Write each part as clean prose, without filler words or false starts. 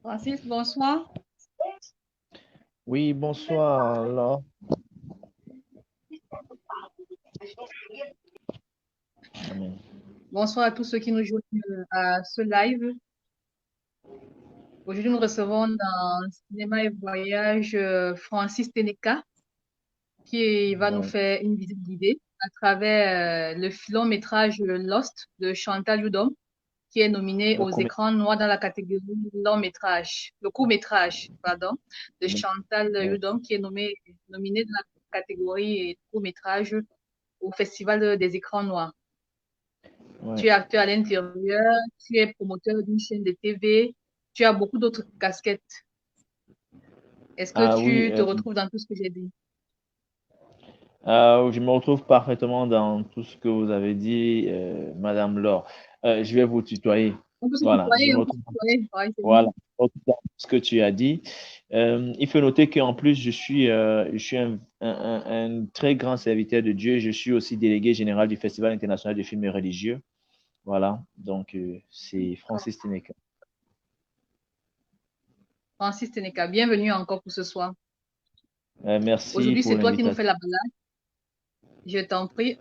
Francis, bonsoir. Oui, bonsoir, Laure. Amen. Bonsoir à tous ceux qui nous joignent à ce live. Aujourd'hui, nous recevons dans Cinéma et Voyage Francis Teneka qui va nous Ouais, faire une visite guidée à travers le long métrage Lost de Chantal Youdom qui est nominé le aux court écrans noirs dans la catégorie long métrage, le court métrage, pardon, de métrage. Chantal Youdom qui est nominé dans la catégorie court métrage au Festival des écrans noirs. Tu Ouais. es acteur à l'intérieur, tu es promoteur d'une chaîne de TV, tu as beaucoup d'autres casquettes. Est-ce que Ah oui, tu te retrouves dans tout ce que j'ai dit? je me retrouve parfaitement dans tout ce que vous avez dit, Madame Laure. Je vais vous tutoyer. On peut se Voilà, je tutoyer, me on peut se retrouve, tutoyer. Ouais, c'est voilà, mieux. dans tout ce que tu as dit. Il faut noter qu'en plus, je suis un très grand serviteur de Dieu. Je suis aussi délégué général du Festival international de films religieux. Voilà, donc c'est Francis Tineka. Francis Teneka, bienvenue encore pour ce soir. Merci Aujourd'hui, pour c'est toi qui nous fais l'invitation. la balade. Je t'en prie.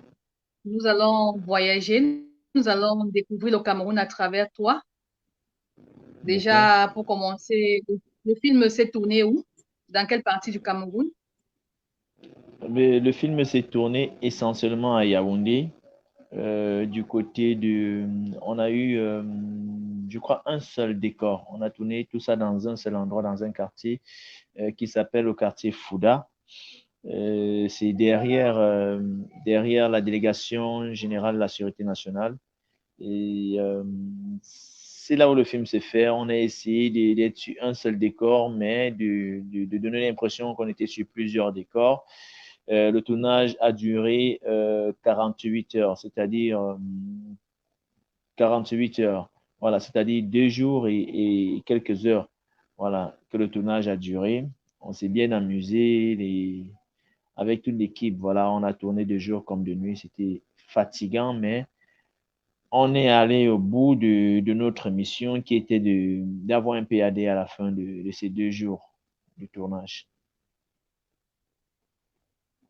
Nous allons voyager. Nous allons découvrir le Cameroun à travers toi. Ok. Déjà, pour commencer, le film s'est tourné où? Dans quelle partie du Cameroun? Mais le film s'est tourné essentiellement à Yaoundé, du côté de... On a eu, je crois, un seul décor. On a tourné tout ça dans un seul endroit, dans un quartier qui s'appelle le quartier Fouda. C'est derrière la délégation générale de la Sûreté nationale. Et c'est là où le film s'est fait. On a essayé d'être sur un seul décor, mais de donner l'impression qu'on était sur plusieurs décors. Le tournage a duré 48 heures, c'est-à-dire 48 heures. Voilà, c'est-à-dire 2 jours et quelques heures. Voilà, que le tournage a duré. On s'est bien amusé avec toute l'équipe. Voilà, on a tourné de jour comme de nuit. C'était fatigant, mais on est allé au bout de notre mission qui était d'avoir un PAD à la fin de ces 2 jours de tournage.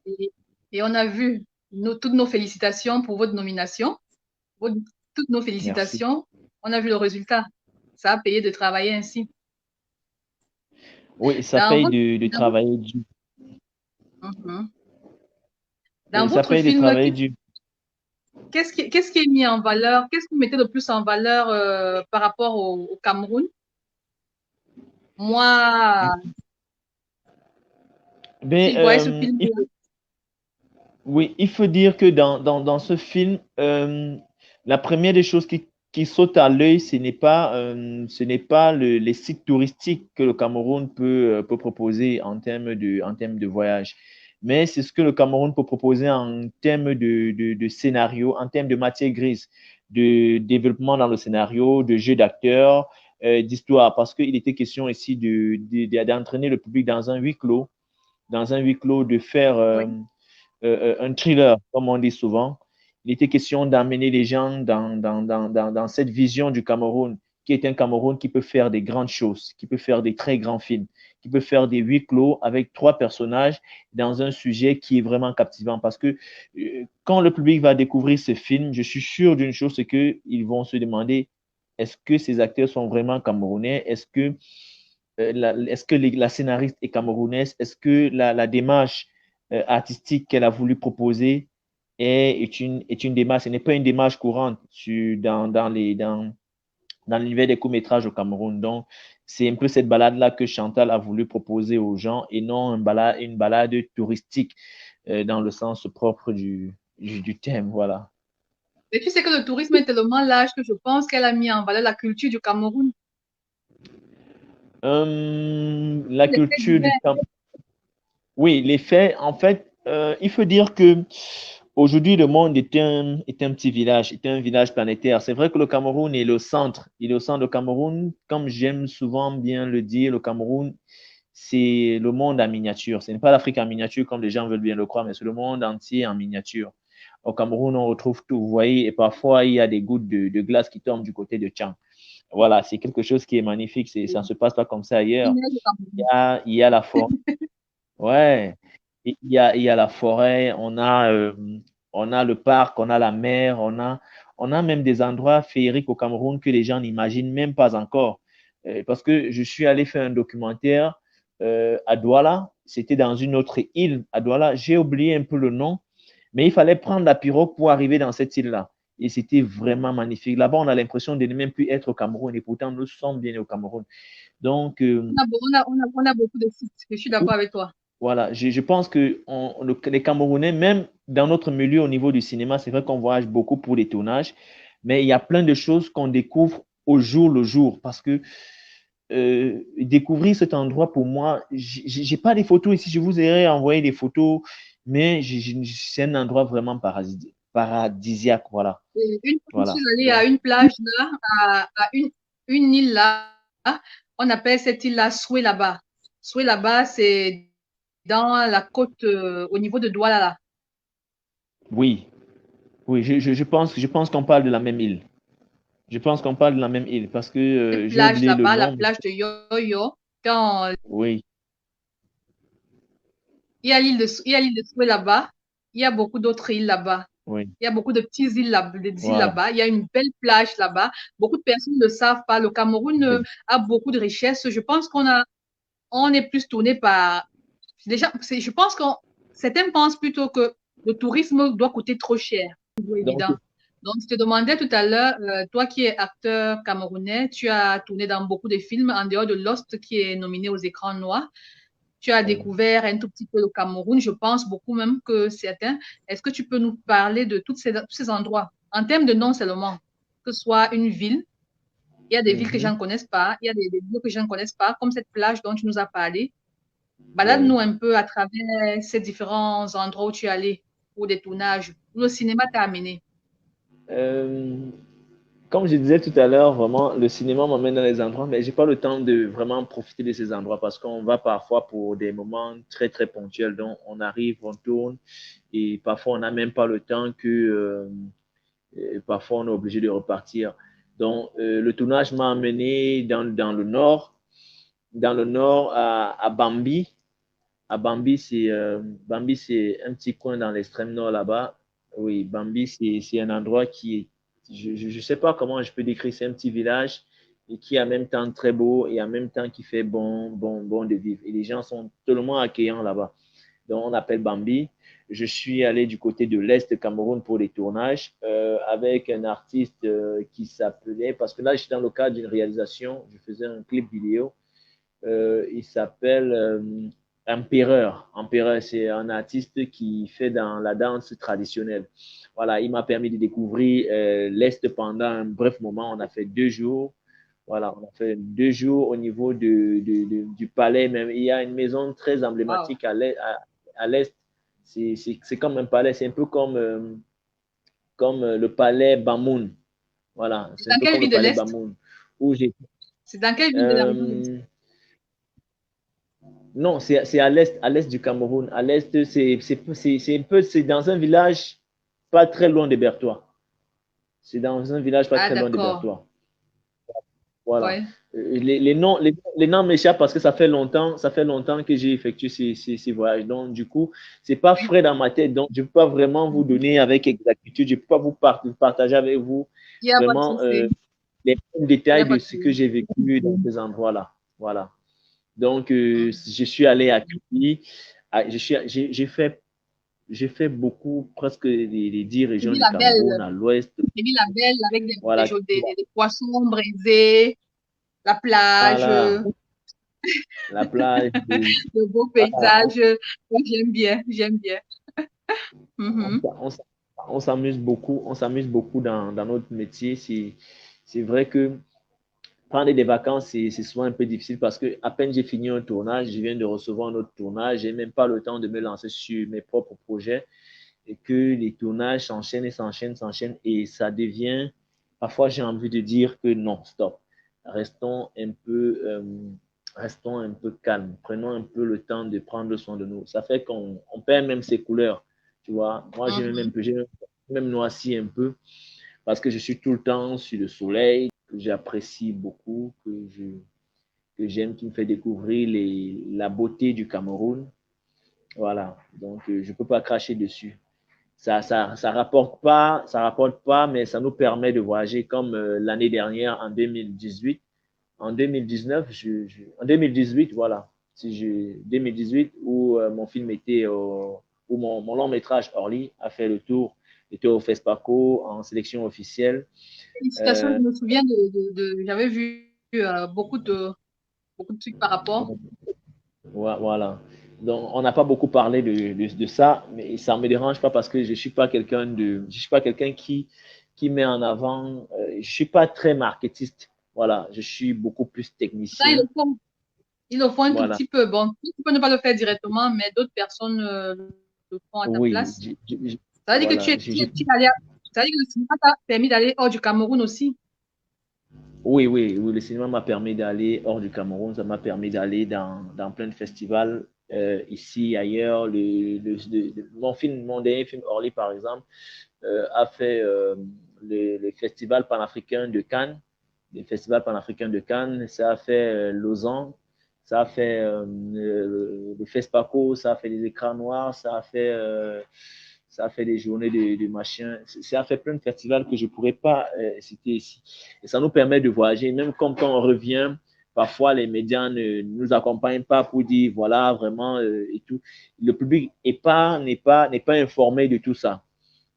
Et, et on a vu toutes nos félicitations pour votre nomination. Votre- toutes nos Merci. félicitations. On a vu le résultat. Ça a payé de travailler ainsi. Oui, ça Dans paye votre, de dans votre, travailler dur. Mhm. Dans Oui, ça votre paye de film, travailler dur. qu'est-ce qui est mis en valeur? Qu'est-ce que vous mettez le plus en valeur par rapport au Cameroun? Moi, Mais si je voyais ce film-là, oui, il faut dire que dans ce film, la première des choses qui saute à l'œil, ce n'est pas les sites touristiques que le Cameroun peut proposer en termes de voyage, mais c'est ce que le Cameroun peut proposer en termes de scénario, en termes de matière grise, de développement dans le scénario, de jeu d'acteurs, d'histoire, parce qu'il était question ici d'entraîner le public dans un huis clos, de faire oui. un thriller, comme on dit souvent. Il était question d'amener les gens dans cette vision du Cameroun, qui est un Cameroun qui peut faire des grandes choses, qui peut faire des très grands films, qui peut faire des huis clos avec 3 personnages dans un sujet qui est vraiment captivant. Parce que quand le public va découvrir ce film, je suis sûr d'une chose, c'est qu'ils vont se demander, est-ce que ces acteurs sont vraiment camerounais? Est-ce que la scénariste est camerounaise? Est-ce que la démarche artistique qu'elle a voulu proposer est une démarche, ce n'est pas une démarche courante dans l'univers des courts-métrages au Cameroun. Donc, c'est un peu cette balade-là que Chantal a voulu proposer aux gens et non une balade touristique dans le sens propre du thème. Voilà. Et tu sais que le tourisme est tellement large que je pense qu'elle a mis en valeur la culture du Cameroun. La Les faits culture du divers. Cameroun. Oui, les faits, en fait, il faut dire que aujourd'hui, le monde est un petit village, est un village planétaire. C'est vrai que le Cameroun est le centre. Il est au centre. Le Cameroun, comme j'aime souvent bien le dire, le Cameroun, c'est le monde en miniature. Ce n'est pas l'Afrique en miniature comme les gens veulent bien le croire, mais c'est le monde entier en miniature. Au Cameroun, on retrouve tout, vous voyez, et parfois, il y a des gouttes de glace qui tombent du côté de Tchang. Voilà, c'est quelque chose qui est magnifique. Ça ne se passe pas comme ça ailleurs. Il neige au Cameroun. Il y a la forêt. Ouais, il y a la forêt, on a le parc, on a la mer, on a même des endroits féeriques au Cameroun que les gens n'imaginent même pas encore. Parce que je suis allé faire un documentaire à Douala, c'était dans une autre île à Douala, j'ai oublié un peu le nom, mais il fallait prendre la pirogue pour arriver dans cette île-là. Et c'était vraiment magnifique. Là-bas, on a l'impression de ne même plus être au Cameroun, et pourtant, nous sommes bien au Cameroun. Donc, On a beaucoup de sites. Je suis d'accord avec toi. voilà, je pense que les Camerounais, même dans notre milieu au niveau du cinéma, c'est vrai qu'on voyage beaucoup pour les tournages, mais il y a plein de choses qu'on découvre au jour le jour parce que découvrir cet endroit pour moi, j'ai pas des photos ici, je vous ai envoyé des photos, mais c'est un endroit vraiment paradisiaque, voilà. Une fois, je suis Voilà. allée à Donc, une plage là, à une île là. On appelle cette île là Soué là-bas. Soué là-bas, c'est dans la côte au niveau de Douala là. oui, oui, je pense qu'on parle de la même île. Je pense qu'on parle de la même île parce que Cette j'ai plage oublié le là-bas, la nom. plage de Yoyo. Quand Oui, il y a l'île de Soué là-bas, il y a beaucoup d'autres îles là-bas. oui, Il y a beaucoup de petites îles là, des îles voilà. là-bas. Il y a une belle plage là-bas. Beaucoup de personnes ne le savent pas. Le Cameroun a beaucoup de richesses. Je pense on est plus tourné par. Déjà, je pense que certains pensent plutôt que le tourisme doit coûter trop cher. C'est Donc, évident. Donc, je te demandais tout à l'heure, toi qui es acteur camerounais, tu as tourné dans beaucoup de films en dehors de Lost qui est nominé aux écrans noirs. Tu as oui. découvert un tout petit peu le Cameroun, je pense beaucoup même que certains. Est-ce que tu peux nous parler de tous ces endroits en termes de nom seulement, que ce soit une ville, il y a des villes que je Mhm. ne connaisse pas, il y a des lieux que je ne connaisse pas, comme cette plage dont tu nous as parlé. Oui. Balade-nous un peu à travers ces différents endroits où tu es allé pour des tournages, où le cinéma t'a amené. Euh, Comme je disais tout à l'heure, vraiment, le cinéma m'emmène dans les endroits, mais j'ai pas le temps de vraiment profiter de ces endroits parce qu'on va parfois pour des moments très, très ponctuels. Donc, on arrive, on tourne et parfois, on n'a même pas le temps parfois, on est obligé de repartir. Donc, le tournage m'a amené dans le nord à Bambi. À Bambi, c'est un petit coin dans l'extrême nord là-bas. Oui, Bambi, c'est un endroit qui est, je ne sais pas comment je peux décrire, c'est un petit village et qui est en même temps très beau et en même temps qui fait bon de vivre. Et les gens sont tellement accueillants là-bas. Donc, on appelle Bambi. Je suis allé du côté de l'Est Cameroun pour les tournages avec un artiste qui s'appelait, parce que là, je suis dans le cadre d'une réalisation, je faisais un clip vidéo il s'appelle Empereur. Empereur, c'est un artiste qui fait dans la danse traditionnelle. Voilà, il m'a permis de découvrir l'Est pendant un bref moment. On a fait 2 jours. Voilà, on a fait 2 jours au niveau du palais même. Il y a une maison très Wow. emblématique à l'Est. C'est comme un palais, c'est un peu comme le palais Bamoun. Voilà, C'est c'est un dans peu quelle comme le ville de palais l'Est? Bamoun. Où j'ai, C'est dans quelle ville de la région de l'Est? euh, Non, c'est à l'est du Cameroun. À l'est, c'est dans un village pas très loin de Bertois. C'est dans un village pas Ah, très loin de d'accord. Bertois. Voilà. Ouais. Les noms m'échappent parce que ça fait longtemps que j'ai effectué ces voyages. Donc, du coup, c'est pas Oui. frais dans ma tête. Donc, je peux pas vraiment vous Mhm. donner avec exactitude. Je peux pas vous partager avec vous Il n'y a pas de vraiment souci. les Il n'y détails a pas de de ce que souci. j'ai vécu dans ces endroits-là. Voilà. Donc, Mhm. je suis allé à Kribi. J'ai fait beaucoup, presque les 10 régions Sylvie du la Cameroun, Belle. à l'ouest. Sylvie la Belle avec Voilà, des poissons braisés, la plage, voilà, la plage. de beaux Voilà, paysages. Oui, j'aime bien, j'aime bien. on, Mhm. on, on s'amuse beaucoup dans notre métier. C'est vrai que prendre des vacances, c'est souvent un peu difficile parce que à peine j'ai fini un tournage, je viens de recevoir un autre tournage, j'ai même pas le temps de me lancer sur mes propres projets. Et que les tournages s'enchaînent et s'enchaînent et ça devient, parfois j'ai envie de dire que non, stop, restons un peu calmes, prenons un peu le temps de prendre soin de nous. Ça fait qu'on perd même ses couleurs, tu vois. Moi, Mhm. même noirci un peu, parce que je suis tout le temps sur le soleil, que j'apprécie beaucoup, que j'aime, qui me fait découvrir la beauté du Cameroun. Voilà, donc je ne peux pas cracher dessus. Ça rapporte pas, mais ça nous permet de voyager comme l'année dernière en 2018. En 2019, en 2018, voilà, 2018 où mon film était, où mon long métrage Orly a fait le tour, était au FESPACO en sélection officielle. Félicitations, je me souviens j'avais vu beaucoup de trucs par rapport. Voilà. Donc, on n'a pas beaucoup parlé de ça, mais ça ne me dérange pas parce que je ne suis pas quelqu'un je suis pas quelqu'un qui met en avant, je ne suis pas très marketiste. Voilà, je suis beaucoup plus Ça, technicien. ils le font un tout Voilà. petit peu. Bon, tu peux ne pas le faire directement, mais d'autres personnes le font à ta Oui, place. Ça veut dire que voilà. ça veut dire que le cinéma t'a permis d'aller hors du Cameroun aussi. Oui, le cinéma m'a permis d'aller hors du Cameroun, ça m'a permis d'aller dans plein de festivals, ici, ailleurs. Mon dernier film, Orly, par exemple, a fait le festival panafricain de Cannes, le festival panafricain de Cannes, ça a fait Lausanne, ça a fait le FESPACO, ça a fait les écrans noirs, ça a fait des journées de machin, ça a fait plein de festivals que je ne pourrais pas citer ici. Et ça nous permet de voyager, même comme quand on revient, parfois les médias ne nous accompagnent pas pour dire voilà vraiment et tout. Le public n'est pas informé de tout ça.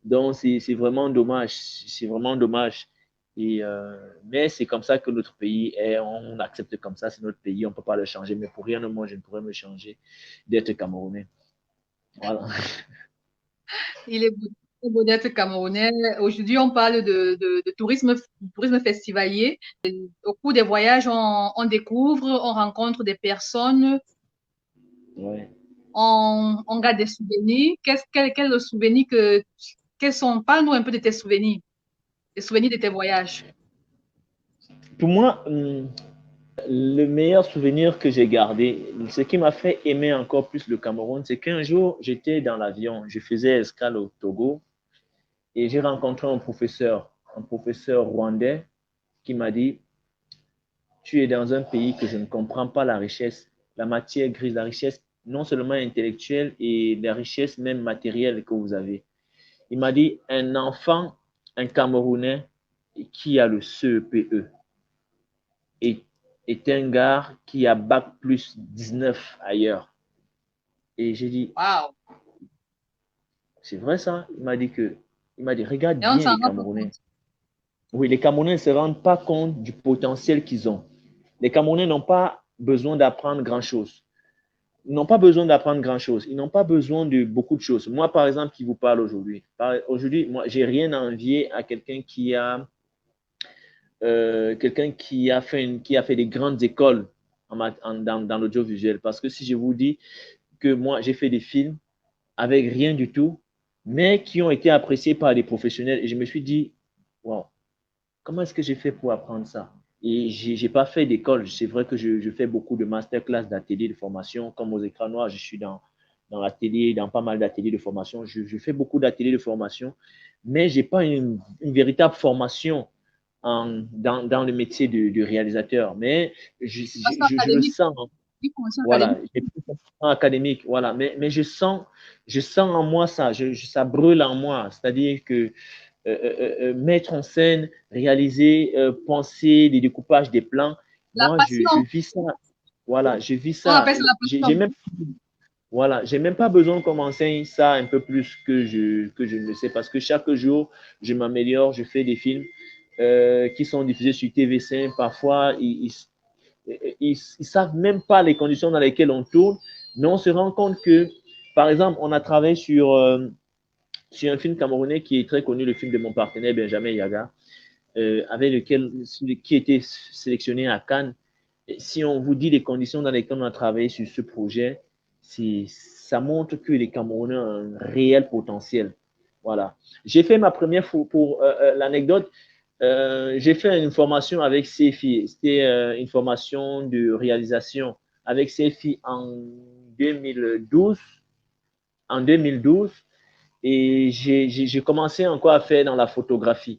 Donc, c'est vraiment dommage. C'est vraiment dommage. Mais c'est comme ça que notre pays est. On accepte comme ça. C'est notre pays. On ne peut pas le changer. Mais pour rien au monde, je ne pourrais me changer d'être Camerounais. Voilà. Il est beau d'être Camerounais. Aujourd'hui, on parle de tourisme festivalier. Au cours des voyages, on découvre, on rencontre des personnes, Ouais. on garde des souvenirs. Quel est le souvenir parle-nous un peu de tes souvenirs, des souvenirs de tes voyages. Pour moi, le meilleur souvenir que j'ai gardé, ce qui m'a fait aimer encore plus le Cameroun, c'est qu'un jour, j'étais dans l'avion. Je faisais escale au Togo et j'ai rencontré un professeur rwandais qui m'a dit, tu es dans un pays que je ne comprends pas la richesse, la matière grise, la richesse non seulement intellectuelle et la richesse même matérielle que vous avez. Il m'a dit, un enfant, un Camerounais qui a le CEPE est, est un gars qui a bac plus 19 ailleurs. Et j'ai dit, Waouh! c'est vrai ça? Il m'a dit, regarde Et on bien s'en les rend pas Camerounais. compte. Oui, les Camerounais ne se rendent pas compte du potentiel qu'ils ont. Les Camerounais n'ont pas besoin d'apprendre grand-chose. Ils n'ont pas besoin d'apprendre grand-chose. Ils n'ont pas besoin de beaucoup de choses. Moi, par exemple, qui vous parle aujourd'hui. Aujourd'hui, moi, j'ai rien à envier à quelqu'un qui a fait des grandes écoles dans l'audiovisuel. Parce que si je vous dis que moi, j'ai fait des films avec rien du tout, mais qui ont été appréciés par des professionnels, et je me suis dit, wow, comment est-ce que j'ai fait pour apprendre ça? Et je n'ai pas fait d'école. C'est vrai que je fais beaucoup de masterclass, d'ateliers de formation. Comme aux écrans noirs, je suis dans l'atelier, dans pas mal d'ateliers de formation. Je fais beaucoup d'ateliers de formation, mais je n'ai pas une véritable formation dans le métier de réalisateur. Mais Formation je le académique, sens. oui, formation Voilà, académique. j'ai plus de formation académique, voilà, mais je sens en moi ça, ça brûle en moi, c'est-à-dire que mettre en scène, réaliser, penser des découpages, des plans. La Moi, je passion, vis ça. Voilà, je vis on ça. appelle ça la J'ai passion. même, voilà, j'ai même pas besoin qu'on m'enseigne ça un peu plus que je ne le sais parce que chaque jour, je m'améliore, je fais des films qui sont diffusés sur TV5. Parfois, ils savent même pas les conditions dans lesquelles on tourne, mais on se rend compte que, par exemple, on a travaillé sur un film camerounais qui est très connu, le film de mon partenaire Benjamin Yaga, avec lequel, qui était sélectionné à Cannes. Et si on vous dit les conditions dans lesquelles on a travaillé sur ce projet, ça montre que les Camerounais ont un réel potentiel. Voilà. J'ai fait ma première pour l'anecdote. J'ai fait une formation avec CFI. C'était une formation de réalisation avec CFI en 2012. En 2012. Et j'ai commencé encore à faire dans la photographie.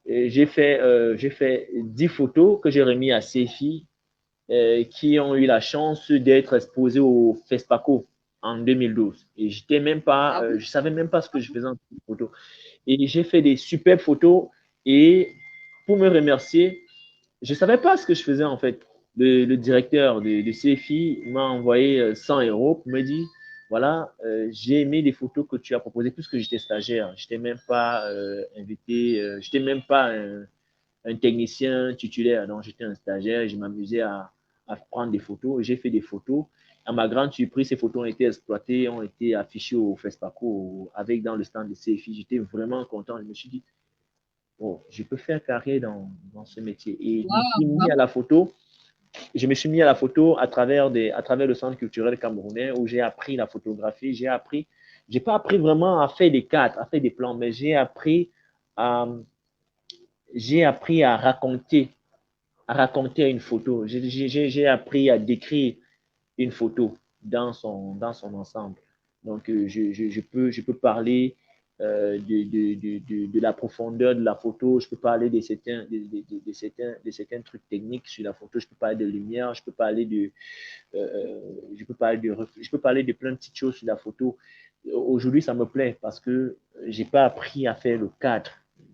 J'ai fait 10 photos que j'ai remis à ces filles qui ont eu la chance d'être exposées au FESPACO en 2012. Et j'étais même pas, Ah oui? je savais même pas ce que je faisais en photo. Et j'ai fait des superbes photos. Et pour me remercier, je ne savais pas ce que je faisais en fait. Le directeur de CFI m'a envoyé 100 euros pour me dire, voilà, j'ai aimé les photos que tu as proposées puisque j'étais stagiaire. Je n'étais même pas invité, je n'étais même pas un technicien titulaire. Donc j'étais un stagiaire et je m'amusais à prendre des photos. J'ai fait des photos. À ma grande surprise, ces photos ont été exploitées, ont été affichées au FESPACO avec dans le stand de CFI. J'étais vraiment content. Je me suis dit, oh, je peux faire carrière dans ce métier. Et je me suis mis Wow. à la photo. Je me suis mis à la photo à travers le centre culturel camerounais où j'ai appris la photographie. J'ai pas appris vraiment à faire des cadres, à faire des plans, mais à, j'ai appris à raconter une photo. J'ai appris à décrire une photo dans son ensemble. Donc, je peux parler de la profondeur de la photo, je peux parler de certains trucs techniques sur la photo, je peux parler de lumière, je peux parler de plein de petites choses sur la photo. Aujourd'hui, ça me plaît parce que j'ai pas appris à faire le cadre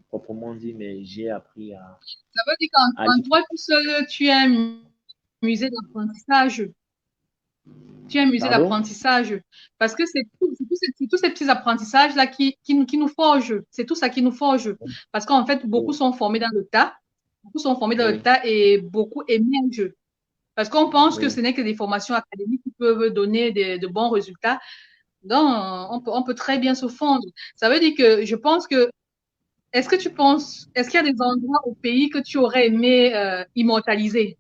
proprement dit, mais j'ai appris Ça veut dire qu'en à en toi tout seul, tu es un musée d'apprentissage. Tu es un musée pardon? d'apprentissage. Parce que c'est tous ces petits apprentissages-là qui nous forgent. C'est tout ça qui nous forge. Parce qu'en fait, beaucoup Oui, sont formés dans le tas. Beaucoup sont formés dans le oui, tas et beaucoup émergent. Parce qu'on pense que oui. ce n'est que des formations académiques qui peuvent donner de bons résultats. Donc, on peut très bien se fondre. Ça veut dire que je pense que, est-ce qu'il y a des endroits au pays que tu aurais aimé immortaliser?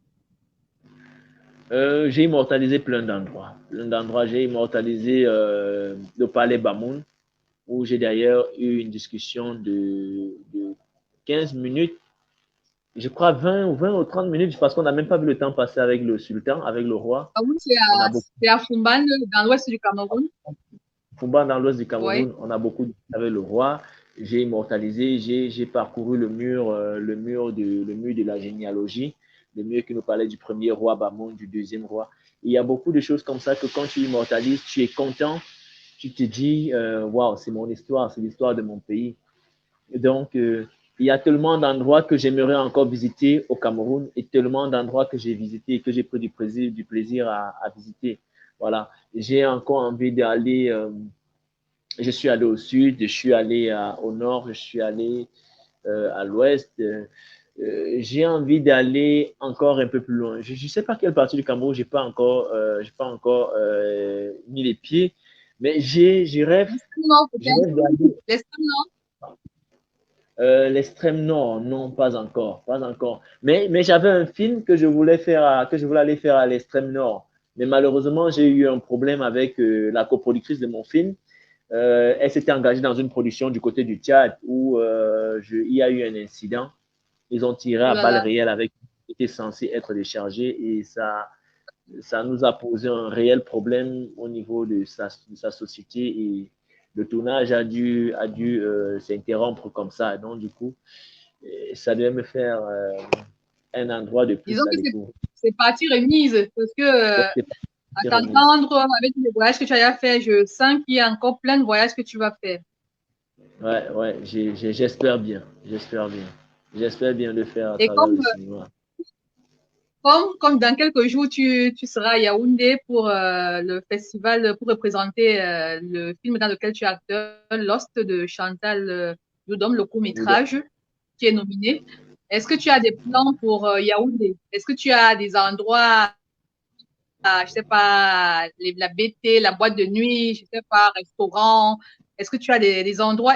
J'ai immortalisé plein d'endroits. Plein d'endroits. J'ai immortalisé le palais Bamoun, où j'ai d'ailleurs eu une discussion de 15 minutes, je crois 20 ou 30 minutes, parce qu'on n'a même pas vu le temps passer avec le sultan, avec le roi. Ah oui, On a beaucoup, c'est à Fumban, dans l'ouest du Cameroun. Fumba dans l'ouest du Oui. Cameroun, on a beaucoup discuté avec le roi. J'ai immortalisé, j'ai parcouru le mur de la généalogie, le mur qui nous parlait du premier roi Bamoun, du deuxième roi. Il y a beaucoup de choses comme ça que quand tu immortalises, tu es content, tu te dis, waouh, c'est mon histoire, c'est l'histoire de mon pays. Et donc, il y a tellement d'endroits que j'aimerais encore visiter au Cameroun et tellement d'endroits que j'ai visités et que j'ai pris du plaisir à visiter. Voilà. J'ai encore envie d'aller, je suis allé au sud, je suis allé au nord, je suis allé à l'ouest. J'ai envie d'aller encore un peu plus loin. Je ne sais pas quelle partie du Cameroun j'ai pas encore mis les pieds, mais L'extrême nord, je rêve peut-être. d'aller L'extrême nord. l'extrême nord. Non, pas encore, pas encore. Mais j'avais un film que je voulais que je voulais aller faire à l'extrême nord. Mais malheureusement, j'ai eu un problème avec la coproductrice de mon film. Elle s'était engagée dans une production du côté du Tchad où il y a eu un incident. Ils ont tiré Oh à là balles là. réelles avec qui était censé être déchargé et ça nous a posé un réel problème au niveau de sa société et le tournage a dû s'interrompre comme ça. Donc, du coup, ça devait me faire un endroit de plus Disons à que découvrir. c'est partie remise. Parce que, Donc, à c'est remise. t'entendre avec les voyages que tu as fait, je sens qu'il y a encore plein de voyages que tu vas faire. Ouais, ouais, j'espère bien. J'espère bien. J'espère bien le faire à Et travers le cinéma. comme dans quelques jours, tu seras à Yaoundé pour le festival, pour représenter le film dans lequel tu es acteur, Lost de Chantal Dodom, le court-métrage qui est nominé. Est-ce que tu as des plans pour Yaoundé? Est-ce que tu as des endroits, je sais pas, la BT, la boîte de nuit, je sais pas, restaurant? Est-ce que tu as des endroits?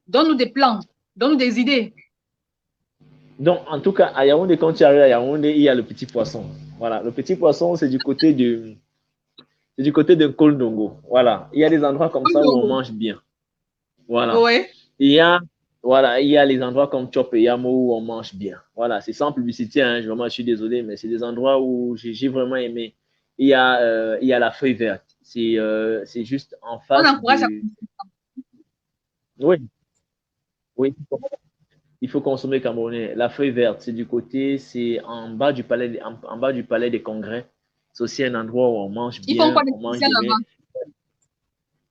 Donne-nous des plans, donne-nous des idées. Donc, en tout cas, à Yaoundé, quand tu arrives à Yaoundé, il y a le petit poisson. Voilà, le petit poisson, c'est du côté de Koldongo. Voilà, il y a des endroits comme ça où on mange bien. Voilà. Oui. Il y a, voilà, il y a les endroits comme Chop et Yamo où on mange bien. Voilà, c'est sans publicité, hein, vraiment, je suis désolé, mais c'est des endroits où j'ai vraiment aimé. Il y a la feuille verte. C'est juste en On face encourage la du. Oui, oui. Il faut consommer camerounais. La feuille verte, c'est du côté, c'est en bas du palais, en bas du palais des congrès. C'est aussi un endroit où on mange Ils font quoi bien, de on mange spécial des mets. là-bas?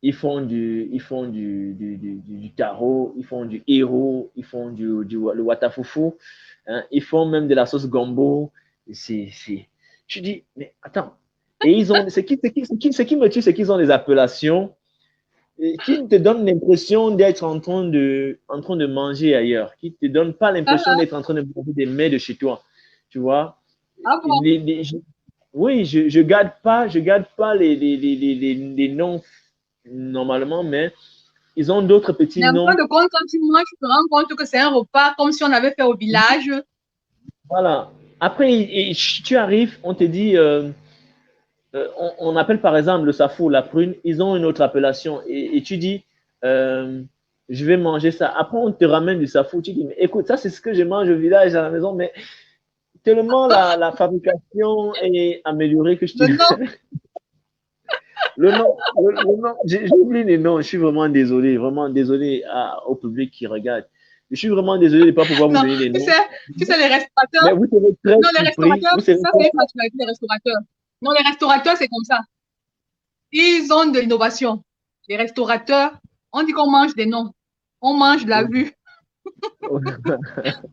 Ils font du taro, ils font du héros, ils font le watafufu, hein, ils font même de la sauce gombo. Tu dis, mais attends. Et ils ont, ce qui me tue, c'est qu'ils ont des appellations qui te donnent l'impression d'être en train de manger ailleurs, qui ne te donnent pas Ah, l'impression ah, d'être en train de manger des mets de chez toi. Tu vois? ah bon? Oui, je garde pas les noms normalement, mais ils ont d'autres petits Mais en fin noms. de compte, quand tu manges, tu te rends compte que c'est un repas comme si on avait fait au village. Voilà. Après, tu arrives, on te dit, on appelle par exemple le safou, la prune, ils ont une autre appellation. Et tu dis, euh, je vais manger ça. Après, on te ramène du safou. Tu dis, mais écoute, ça, c'est ce que je mange au village, à la maison, mais tellement la fabrication est améliorée que je te. Le nom, Le nom, j'oublie les noms. Je suis vraiment désolé au public qui regarde. Je suis vraiment désolé de ne pas pouvoir vous non, donner les tu sais, noms. tu sais, les Mais restaurateurs, vous serez très non, les surpris. restaurateurs, Vous serez ça très c'est une particularité des restaurateurs. Non, les restaurateurs, c'est comme ça. Ils ont de l'innovation. Les restaurateurs, on dit qu'on mange des noms. On mange de la vue.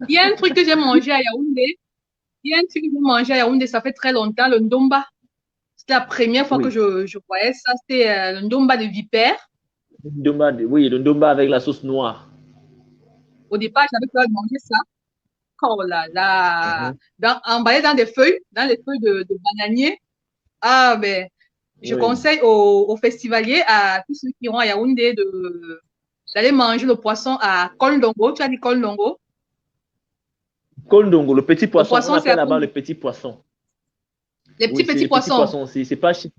Il y a un truc que j'ai mangé à Yaoundé. Il y a un truc que j'ai mangé à Yaoundé, ça fait très longtemps, le ndomba. C'était la première fois que Oui. je voyais ça. C'était le ndomba de vipère. Oui, le ndomba avec la sauce noire. Au départ, j'avais peur de manger ça. Oh là là. Mhm. Emballé dans les feuilles de bananier. Ah, ben, je Oui. conseille aux festivaliers, à tous ceux qui iront à Yaoundé, d'aller manger le poisson à Kolndongo. Tu as dit Kolndongo? Kondongo, le petit Le poisson. On poisson, c'est appelle à là-bas le Kolndongo. petit poisson. Les petits, Oui, c'est petits les petits poissons. poissons. C'est pas cher.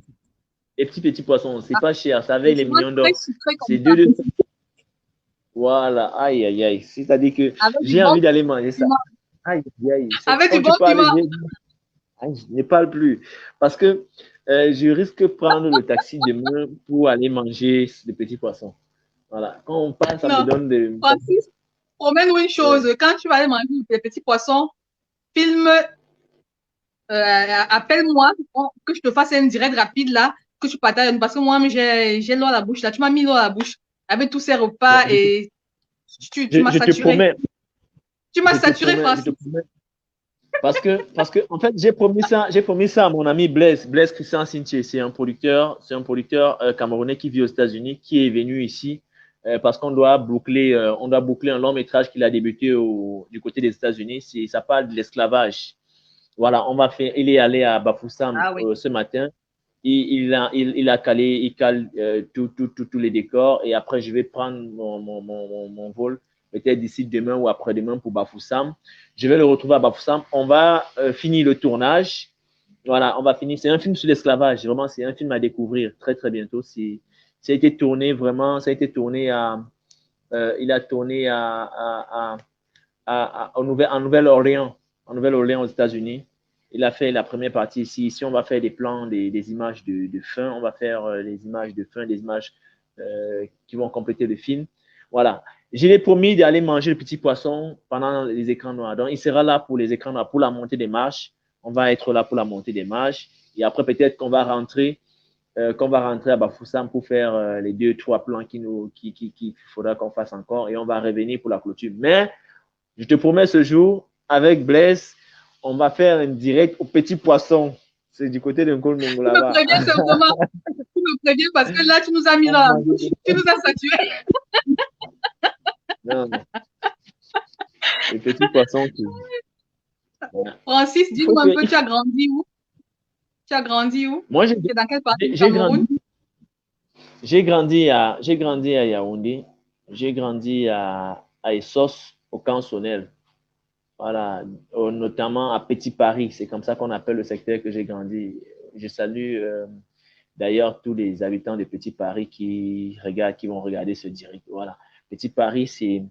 Les petits poissons, c'est Ah, pas cher. Ça c'est avec les souvent millions très d'or. sucré comme C'est ça. 2. Voilà. Aïe, aïe, aïe. C'est-à-dire que Avec du j'ai bon envie d'aller manger ça. piment. Aïe, aïe, aïe. Avec du Quand bon tu parles, piment. aïe, je ne parle plus. Parce que je risque de prendre le taxi demain pour aller manger des petits poissons. Voilà. Quand on parle, ça me Non. donne des. Francis, promets-nous une Ouais. chose. Quand tu vas aller manger des petits poissons, filme, appelle-moi, que je te fasse un direct rapide là, que tu partages. Parce que moi, j'ai l'eau à la bouche là. Tu m'as mis l'eau à la bouche avec tous ces Ouais, repas et tu m'as je te saturé. promets, Tu m'as je te saturé, promets, je te Francis. promets. Parce que, en fait, j'ai promis ça à mon ami Blaise Christian Sintier. C'est un producteur camerounais qui vit aux États-Unis, qui est venu ici parce qu'on doit boucler un long métrage qu'il a débuté du côté des États-Unis. Ça parle de l'esclavage. Voilà, il est allé à Bafoussam Ah oui. ce matin. Il cale tous les décors et après, je vais prendre mon vol, peut-être d'ici demain ou après-demain pour Bafoussam. Je vais le retrouver à Bafoussam. On va finir le tournage. Voilà, on va finir. C'est un film sur l'esclavage. Vraiment, c'est un film à découvrir très, très bientôt. Ça a été tourné vraiment, ça a été tourné il a tourné en Nouvelle-Orléans, aux États-Unis. Il a fait la première partie ici. Ici, on va faire des plans, des images de fin. On va faire les images de fin, des images qui vont compléter le film. Voilà. Je l'ai promis d'aller manger le petit poisson pendant les écrans noirs. Donc, il sera là pour les écrans noirs, pour la montée des marches. On va être là pour la montée des marches. Et après, peut-être qu'on va rentrer à Bafoussam pour faire les 2, 3 plans qu'il faudra qu'on fasse encore. Et on va revenir pour la clôture. Mais je te promets ce jour, avec Blaise, on va faire un direct au petit poisson. C'est du côté de Nkondongo Tu me là-bas. préviens simplement. Tu me préviens parce que là, tu nous as mis dans la bouche. Tu nous as saturé. Non, non, le petit poisson qui. Voilà. Francis, Il faut dis-nous que, un peu, il tu faut- as grandi où? Tu as grandi où? Moi, Tu es dans quelle partie du j'ai Cameroun? grandi, j'ai grandi à Yaoundé, j'ai grandi à Essos, au Cansonel. Voilà, notamment à Petit Paris. C'est comme ça qu'on appelle le secteur que j'ai grandi. Je salue d'ailleurs tous les habitants de Petit Paris qui vont regarder ce direct. Voilà. Petit Paris, c'est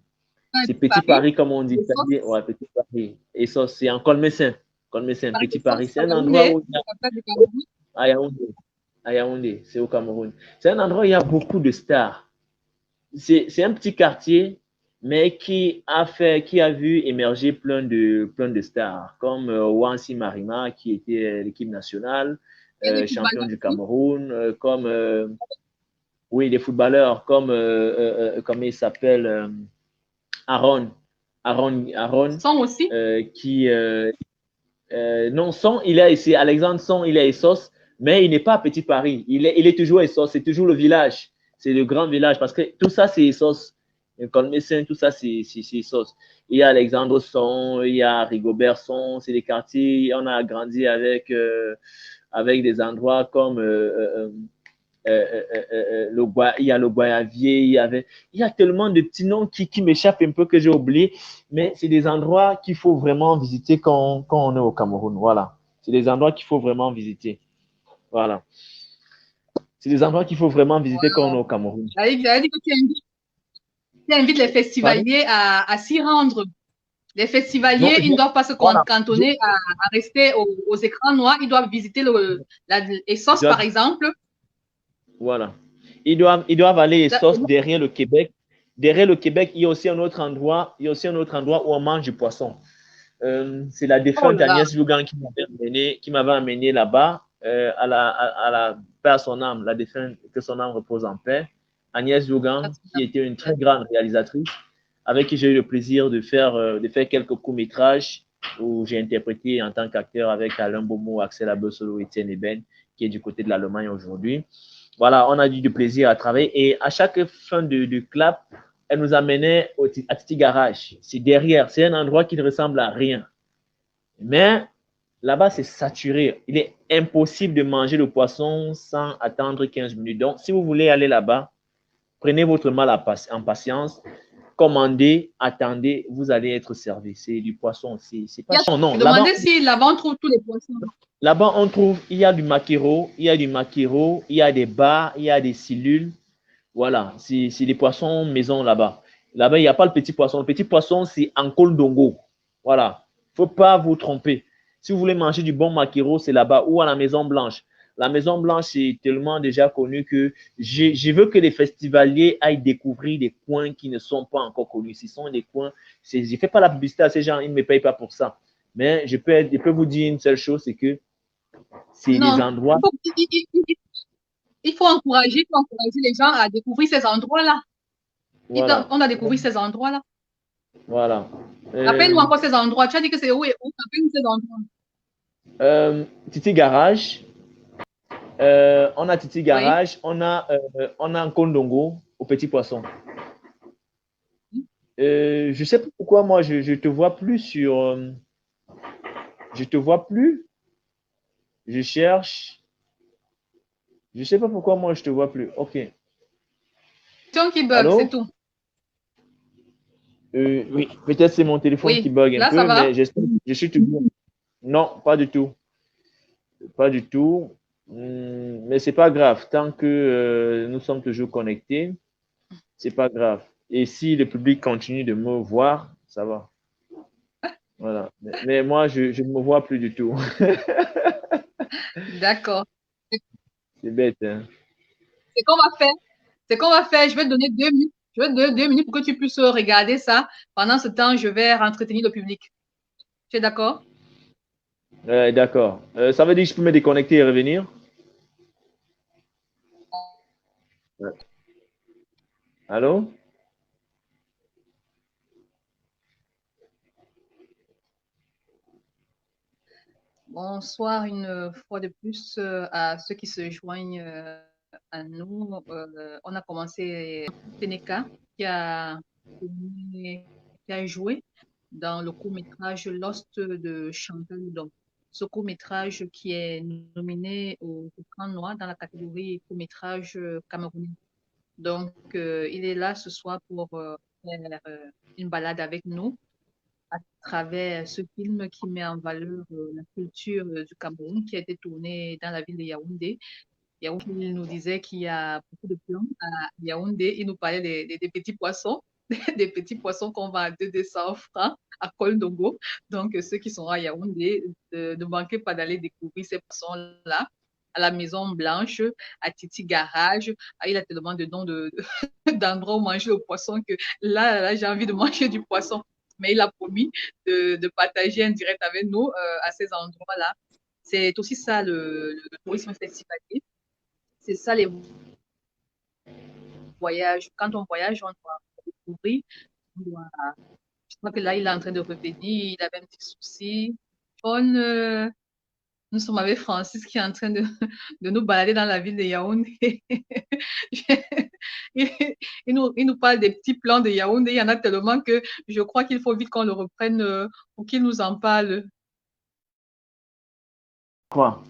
Ah, c'est Petit Paris. Paris, comme on dit. Les C'est-à-dire, sauces. ouais, Petit Paris. Et ça, c'est en Colmessin. Colmessin, Paris, les Petit Paris. sauces. C'est À un endroit Yaoundé, où il y a, la capitale du Cameroun. à Yaoundé. À Yaoundé, c'est au Cameroun. C'est un endroit où il y a beaucoup de stars. c'est un petit quartier, mais qui a vu émerger plein de stars, comme Wansi Marima, qui était l'équipe nationale, Il y a des champion footballeurs du aussi. Cameroun, comme, oui, des footballeurs, comme, comment il s'appelle, Aaron, Aaron, Sont aussi. qui, non, Son, il est ici, Alexandre Son, il est à Essos, mais il n'est pas à Petit Paris. Il est toujours à Essos, c'est toujours le village. C'est le grand village parce que tout ça, c'est Essos. Colmessin, tout ça, c'est Essos. Il y a Alexandre Son, il y a Rigobert Son, c'est des quartiers. On a grandi avec des endroits comme il y a le Guayavier, il y a tellement de petits noms qui m'échappent un peu que j'ai oublié, mais c'est des endroits qu'il faut vraiment visiter quand on est au Cameroun. Voilà. C'est des endroits qu'il faut vraiment visiter. Voilà. C'est des endroits qu'il faut vraiment visiter quand on est au Cameroun. J'allais dire que tu invites les Pardon? festivaliers à s'y rendre. Les Non, festivaliers, ils ne doivent pas se voilà. cantonner à rester aux écrans noirs. Ils doivent visiter la Essos, par exemple. Voilà. Ils doivent aller sauce derrière le Québec. Derrière le Québec, il y a aussi un autre endroit, il y a aussi un autre endroit où on mange du poisson. C'est la Oh défunte là là. Agnès Lougan qui m'avait amené là-bas, à la paix à son âme, la défunte, que son âme repose en paix. Agnès Lougan, qui était une très grande réalisatrice, avec qui j'ai eu le plaisir de faire quelques courts-métrages où j'ai interprété en tant qu'acteur avec Alain Bomo, Axel Abessolo, Étienne Eben, qui est du côté de l'Allemagne aujourd'hui. Voilà, on a eu du plaisir à travailler et à chaque fin de clap, elle nous amenait à Titi Garage. C'est derrière, c'est un endroit qui ne ressemble à rien. Mais là-bas, c'est saturé. Il est impossible de manger le poisson sans attendre 15 minutes. Donc, si vous voulez aller là-bas, prenez votre mal en patience, commandez, attendez, vous allez être servi. C'est du poisson aussi. C'est pas son nom. Je demandais si là-bas on trouve tous les poissons. Là-bas, on trouve, il y a du maquereau, il y a du maquereau, il y a des bars, il y a des cellules. Voilà, c'est des poissons maison là-bas. Là-bas, il n'y a pas le petit poisson. Le petit poisson, c'est Ankol Dongo. Voilà, il ne faut pas vous tromper. Si vous voulez manger du bon maquereau, c'est là-bas ou à la Maison Blanche. La Maison Blanche, c'est tellement déjà connu que je veux que les festivaliers aillent découvrir des coins qui ne sont pas encore connus. Ce sont des coins, je ne fais pas la publicité à ces gens, ils ne me payent pas pour ça. Mais je peux vous dire une seule chose, c'est que c'est des Non, endroits. il faut encourager les gens à découvrir ces endroits-là. Voilà. On a découvert ces endroits-là. Voilà. Rappelle-nous Euh, encore ces endroits. Tu as dit que c'est où et où. Rappelle-nous ces endroits. Titi Garage. On a Titi Oui. Garage. On a un Kondongo au Petit Poisson. Je sais pas pourquoi moi je te vois plus sur. Je te vois plus. Je cherche. Je sais pas pourquoi moi je te vois plus. Ok. Qui bug, c'est Allô? tout. Oui, peut-être c'est mon téléphone qui Oui. bug un Là, ça peu, va? mais je suis toujours. Non, pas du tout. Pas du tout. Mais c'est pas grave. Tant que nous sommes toujours connectés, c'est pas grave. Et si le public continue de me voir, ça va. Voilà. Mais moi, je ne me vois plus du tout. D'accord. C'est bête, hein? C'est qu'on va faire. C'est qu'on va faire. Je vais te donner 2 minutes. Je vais te donner 2 minutes pour que tu puisses regarder ça. Pendant ce temps, je vais entretenir le public. Tu es d'accord? D'accord. Ça veut dire que je peux me déconnecter et revenir? Ouais. Allô? Bonsoir une fois de plus à ceux qui se joignent à nous. On a commencé Sénéca qui a joué dans le court-métrage Lost de Chantal Houdan. Ce court-métrage qui est nominé au Grand Noir dans la catégorie court-métrage camerounais. Donc, il est là ce soir pour faire une balade avec nous à travers ce film qui met en valeur la culture du Cameroun qui a été tourné dans la ville de Yaoundé. Yaoundé, il nous disait qu'il y a beaucoup de plans à Yaoundé. Il nous parlait des petits poissons, des petits poissons qu'on vend à 200 francs à Koldongo. Donc, ceux qui sont à Yaoundé, ne manquez pas d'aller découvrir ces poissons-là. à la Maison Blanche, à Titi Garage. Ah, il a tellement de noms d'endroits où manger le poisson que là j'ai envie de manger du poisson. Mais il a promis de partager en direct avec nous à ces endroits-là. C'est aussi ça le tourisme festivalier. C'est ça les voyages. Quand on voyage, on doit découvrir. Je crois que là, il est en train de revenir. Il avait un petit souci. Nous sommes avec Francis qui est en train de nous balader dans la ville de Yaoundé. Il nous parle des petits plans de Yaoundé. Il y en a tellement que je crois qu'il faut vite qu'on le reprenne pour qu'il nous en parle. Quoi?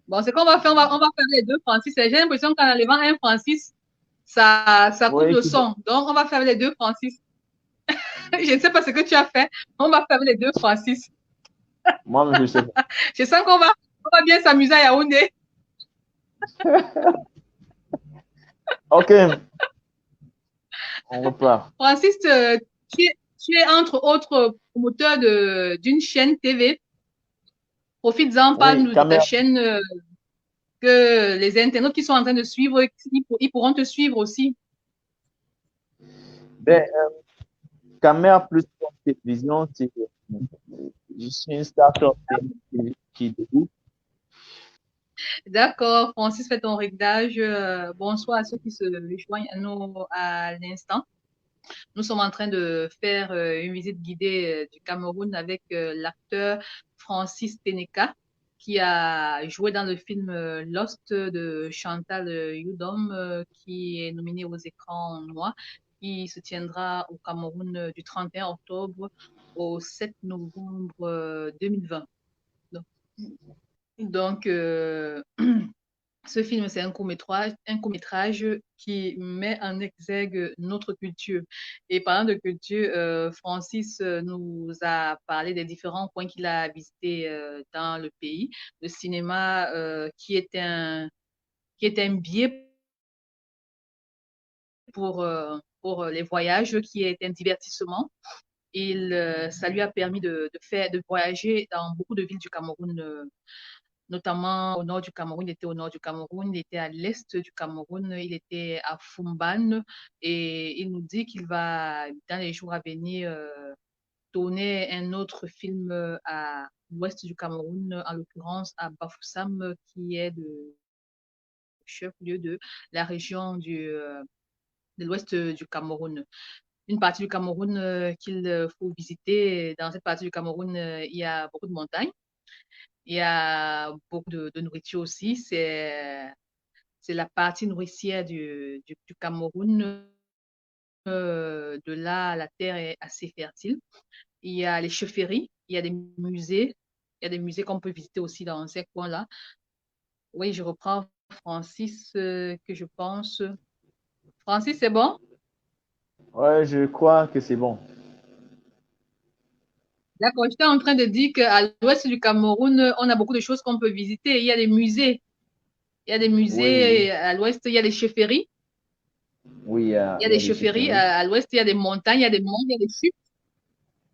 Bon, c'est qu'on va faire, on va faire les deux Francis. J'ai l'impression qu'en enlevant un Francis, ça coupe Oui, le son. Donc, on va faire les deux Francis. Je ne sais pas ce que tu as fait. On va faire les deux Francis. moi, je sais pas. Je sens on va bien s'amuser à Yaoundé. Ok, on repart. Francis, tu es entre autres promoteur d'une chaîne TV. Profites-en, Oui, parle-nous de ta caméra. chaîne que les internautes qui sont en train de suivre, ils pourront te suivre aussi. Ben, caméra plus télévision, je suis une start-up qui débute. D'accord, Francis, fais ton réglage. Bonsoir à ceux qui se joignent à nous à l'instant. Nous sommes en train de faire une visite guidée du Cameroun avec l'acteur Francis Teneka, qui a joué dans le film Lost de Chantal Yudom, qui est nominé aux écrans noirs, qui se tiendra au Cameroun du 31 octobre au 7 novembre 2020. Donc, ce film, c'est un court-métrage qui met en exergue notre culture. Et parlant de culture, Francis nous a parlé des différents coins qu'il a visités dans le pays. Le cinéma qui est un biais pour les voyages, qui est un divertissement. Ça lui a permis de voyager dans beaucoup de villes du Cameroun, notamment au nord du Cameroun. Il était au nord du Cameroun, il était à l'est du Cameroun, il était à Fumban et il nous dit qu'il va, dans les jours à venir, tourner un autre film à l'ouest du Cameroun, en l'occurrence à Bafoussam, qui est le chef-lieu de la région de l'ouest du Cameroun. Une partie du Cameroun qu'il faut visiter. Dans cette partie du Cameroun, il y a beaucoup de montagnes. Il y a beaucoup de nourriture aussi. C'est la partie nourricière du Cameroun. De là, la terre est assez fertile. Il y a les chefferies, il y a des musées. Il y a des musées qu'on peut visiter aussi dans ces coins-là. Oui, je reprends Francis, que je pense. Francis, c'est bon? Ouais, je crois que c'est bon. D'accord, j'étais en train de dire qu'à l'ouest du Cameroun, on a beaucoup de choses qu'on peut visiter. Il y a des musées. Il y a des Oui, oui. musées à l'ouest, il y a des chefferies. Oui, Il y a il y des a des chefferies. chefferies. À l'ouest, il y a des montagnes, il y a des monts, il y a des chutes,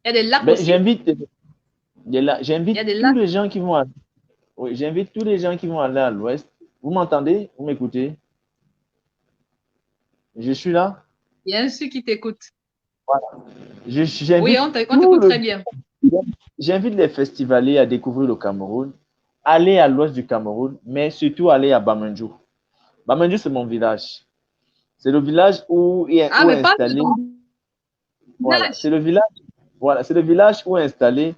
il y a des lacs Ben, aussi. Il y a j'invite des tous lacs. les gens qui vont oui, j'invite tous les gens qui vont aller à l'ouest. Vous m'entendez? Vous m'écoutez? Je suis là. Il y a un ceux qui t'écoutent. Oui, J'invite on t'écoute très bien. j'invite les festivaliers à découvrir le Cameroun, aller à l'ouest du Cameroun, mais surtout aller à Bamendjou. Bamendjou, c'est mon village. C'est le village Ah, où est mais parle de installé, ton voilà, village. c'est le village où est installé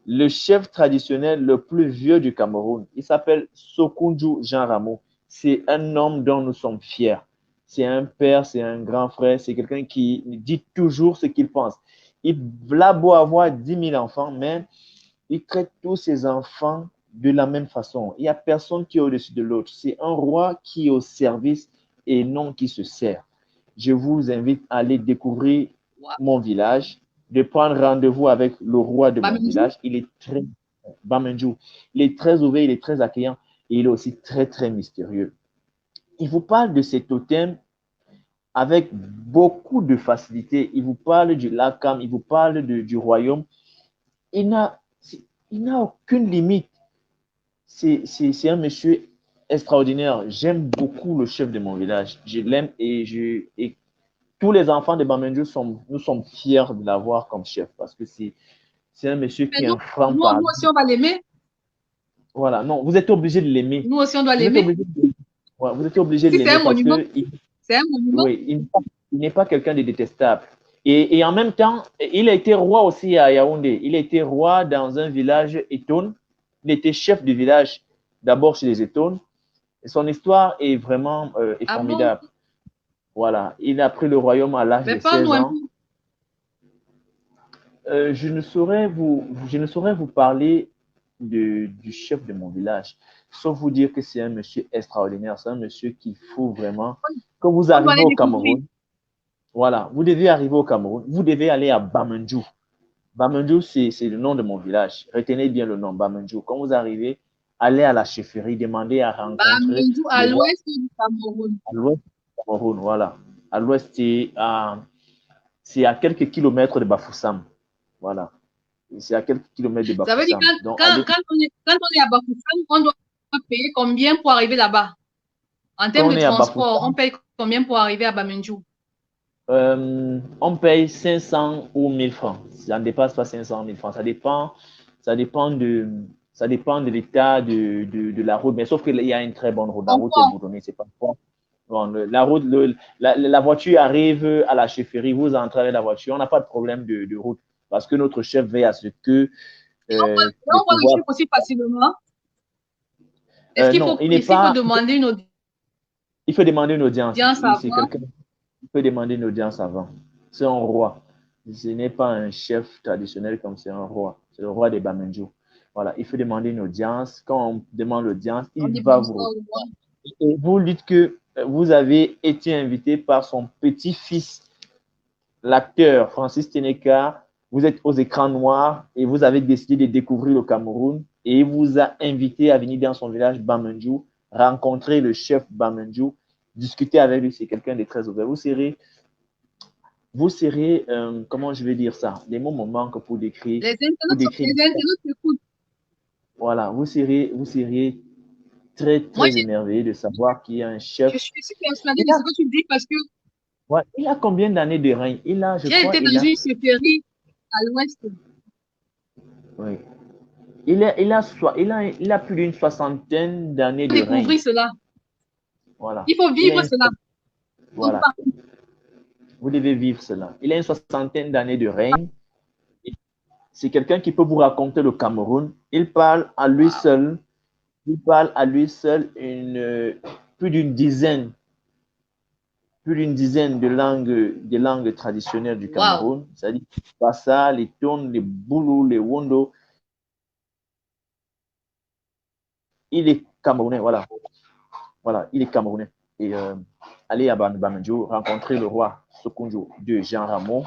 le chef traditionnel le plus vieux du Cameroun. Il s'appelle Sokunju Jean Rameau. C'est un homme dont nous sommes fiers. C'est un père, c'est un grand frère, c'est quelqu'un qui dit toujours ce qu'il pense. Il a beau avoir 10 000 enfants, mais il traite tous ses enfants de la même façon. Il n'y a personne qui est au-dessus de l'autre. C'est un roi qui est au service et non qui se sert. Je vous invite à aller découvrir Wow. mon village, de prendre rendez-vous avec le roi de mon Bamendou? village. Il est très, Bamenjou, il est très ouvert, il est très accueillant et il est aussi très, très mystérieux. Il vous parle de ces totems avec beaucoup de facilité. Il vous parle du Lakam, il vous parle du royaume. Il n'a aucune limite. C'est un monsieur extraordinaire. J'aime beaucoup le chef de mon village. Je l'aime et tous les enfants de Bamendjou nous sommes fiers de l'avoir comme chef parce que c'est un monsieur Mais qui est un franc nous parler. aussi, on va l'aimer. Voilà, non, vous êtes obligé de l'aimer. Nous aussi, on doit Vous êtes l'aimer. obligé de, ouais, vous êtes obligé de Si c'est l'aimer un parce monument, que c'est un monument. oui, il n'est pas quelqu'un de détestable. Et en même temps, il a été roi aussi à Yaoundé. Il a été roi dans un village Etone. Il était chef du village d'abord chez les Etones. Et son histoire est vraiment est Ah bon? formidable. Voilà, il a pris le royaume à l'âge Mais de parle-nous 16 un ans. peu. Je ne saurais vous parler du chef de mon village, sauf vous dire que c'est un monsieur extraordinaire. C'est un monsieur qu'il faut vraiment. Quand vous On doit arrivez les au découvrir. Cameroun, voilà, vous devez arriver au Cameroun, vous devez aller à Bamendjou. Bamendjou, c'est le nom de mon village. Retenez bien le nom, Bamendjou. Quand vous arrivez, allez à la chefferie, demandez à rencontrer Bamendjou, à le roi l'ouest du Cameroun. à l'ouest du Cameroun. Voilà. À l'ouest, c'est à quelques kilomètres de Bafoussam. Voilà. C'est à quelques kilomètres de Ça veut dire Bafoussam. Donc, allez, quand on est à Bafoussam, on doit payer combien pour arriver là-bas? En termes quand on de est à transport, on Bafoussam, paye combien pour arriver à Bamendjou? on paye 500 ou 1000 francs. Ça ne dépasse pas 500 000 francs. Ça dépend ça dépend de l'état de la route. Mais sauf qu'il y a une très bonne route. La route est Confort. boutonnée, c'est pas fort. Bon, la route, la voiture arrive à la chefferie, vous entrez avec la voiture. On n'a pas de problème de route parce que notre chef veille à ce que Là, les on voit le pouvoirs. chef aussi facilement. Est-ce Non, s'il faut demander une il faut demander une audience. audience C'est avant? quelqu'un qui peut demander une audience avant. C'est un roi. Ce n'est pas un chef traditionnel comme c'est un roi. C'est le roi des Bamendjou. Voilà, il faut demander une audience. Quand on demande l'audience, On il dit va vous bonsoir au recevoir. revoir. Et vous dites que vous avez été invité par son petit-fils, l'acteur Francis Teneka. Vous êtes aux écrans noirs et vous avez décidé de découvrir le Cameroun et il vous a invité à venir dans son village Bamendjou, rencontrer le chef Bamendjou, discuter avec lui. C'est quelqu'un de très ouvert. Vous serez comment je vais dire ça? Les mots me manquent pour décrire. Les internautes s'écoutent. Voilà, vous seriez très, Moi, très émerveillé de savoir qu'il y a un chef. je suis persuadée Il de a, ce que tu dis parce que ouais, il a combien d'années de règne? Il a, je j'ai crois, été dans une chefferie à l'ouest. oui. Il a plus d'une soixantaine d'années Il de faut règne. découvrir cela. Voilà. Il faut vivre cela. Voilà. Vous devez vivre cela. Il a une soixantaine d'années de règne. C'est quelqu'un qui peut vous raconter le Cameroun. Il parle à lui seul. Il parle à lui seul plus d'une dizaine de langues traditionnelles du Wow. Cameroun. C'est-à-dire les Bassa, les Tone, les Boulou, les Wondo. Il est camerounais, voilà. Voilà, il est camerounais. Et allez à Bamendjou, rencontrer le roi Sokunjo de Jean Ramon.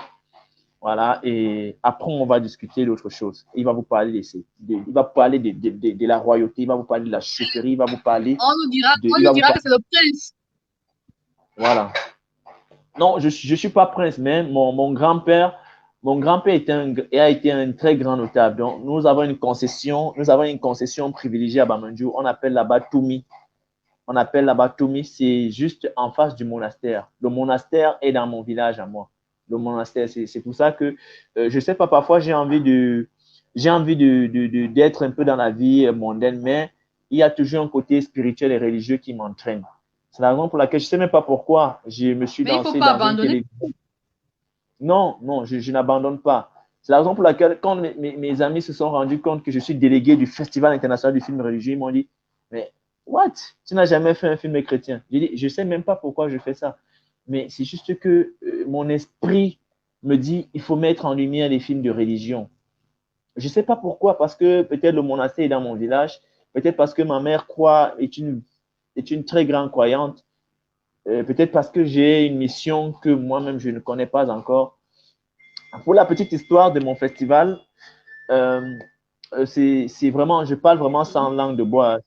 Voilà, et après, on va discuter d'autre chose. Il va vous parler il va parler de la royauté, il va vous parler de la chefferie, il va vous parler On nous dira que c'est le prince. Voilà. Non, je ne suis pas prince, mais mon grand-père a été un très grand notable. Donc, nous avons une concession privilégiée à Bamendjou. On appelle là-bas Toumi. C'est juste en face du monastère. Le monastère est dans mon village à moi. Le monastère, c'est pour ça que je sais pas, parfois j'ai envie d'être un peu dans la vie mondaine, mais il y a toujours un côté spirituel et religieux qui m'entraîne. C'est la raison pour laquelle je sais même pas pourquoi je me suis Mais il ne faut lancé pas dans une abandonner. télévision. Non, non, je n'abandonne pas. C'est la raison pour laquelle, quand mes amis se sont rendus compte que je suis délégué du Festival international du film religieux, ils m'ont dit, mais what? Tu n'as jamais fait un film chrétien? J'ai dit, je ne sais même pas pourquoi je fais ça. Mais c'est juste que mon esprit me dit, il faut mettre en lumière les films de religion. Je ne sais pas pourquoi, parce que peut-être le monastère est dans mon village, peut-être parce que ma mère est une très grande croyante, peut-être parce que j'ai une mission que moi-même je ne connais pas encore. Pour la petite histoire de mon festival, c'est vraiment, je parle vraiment sans langue de bois.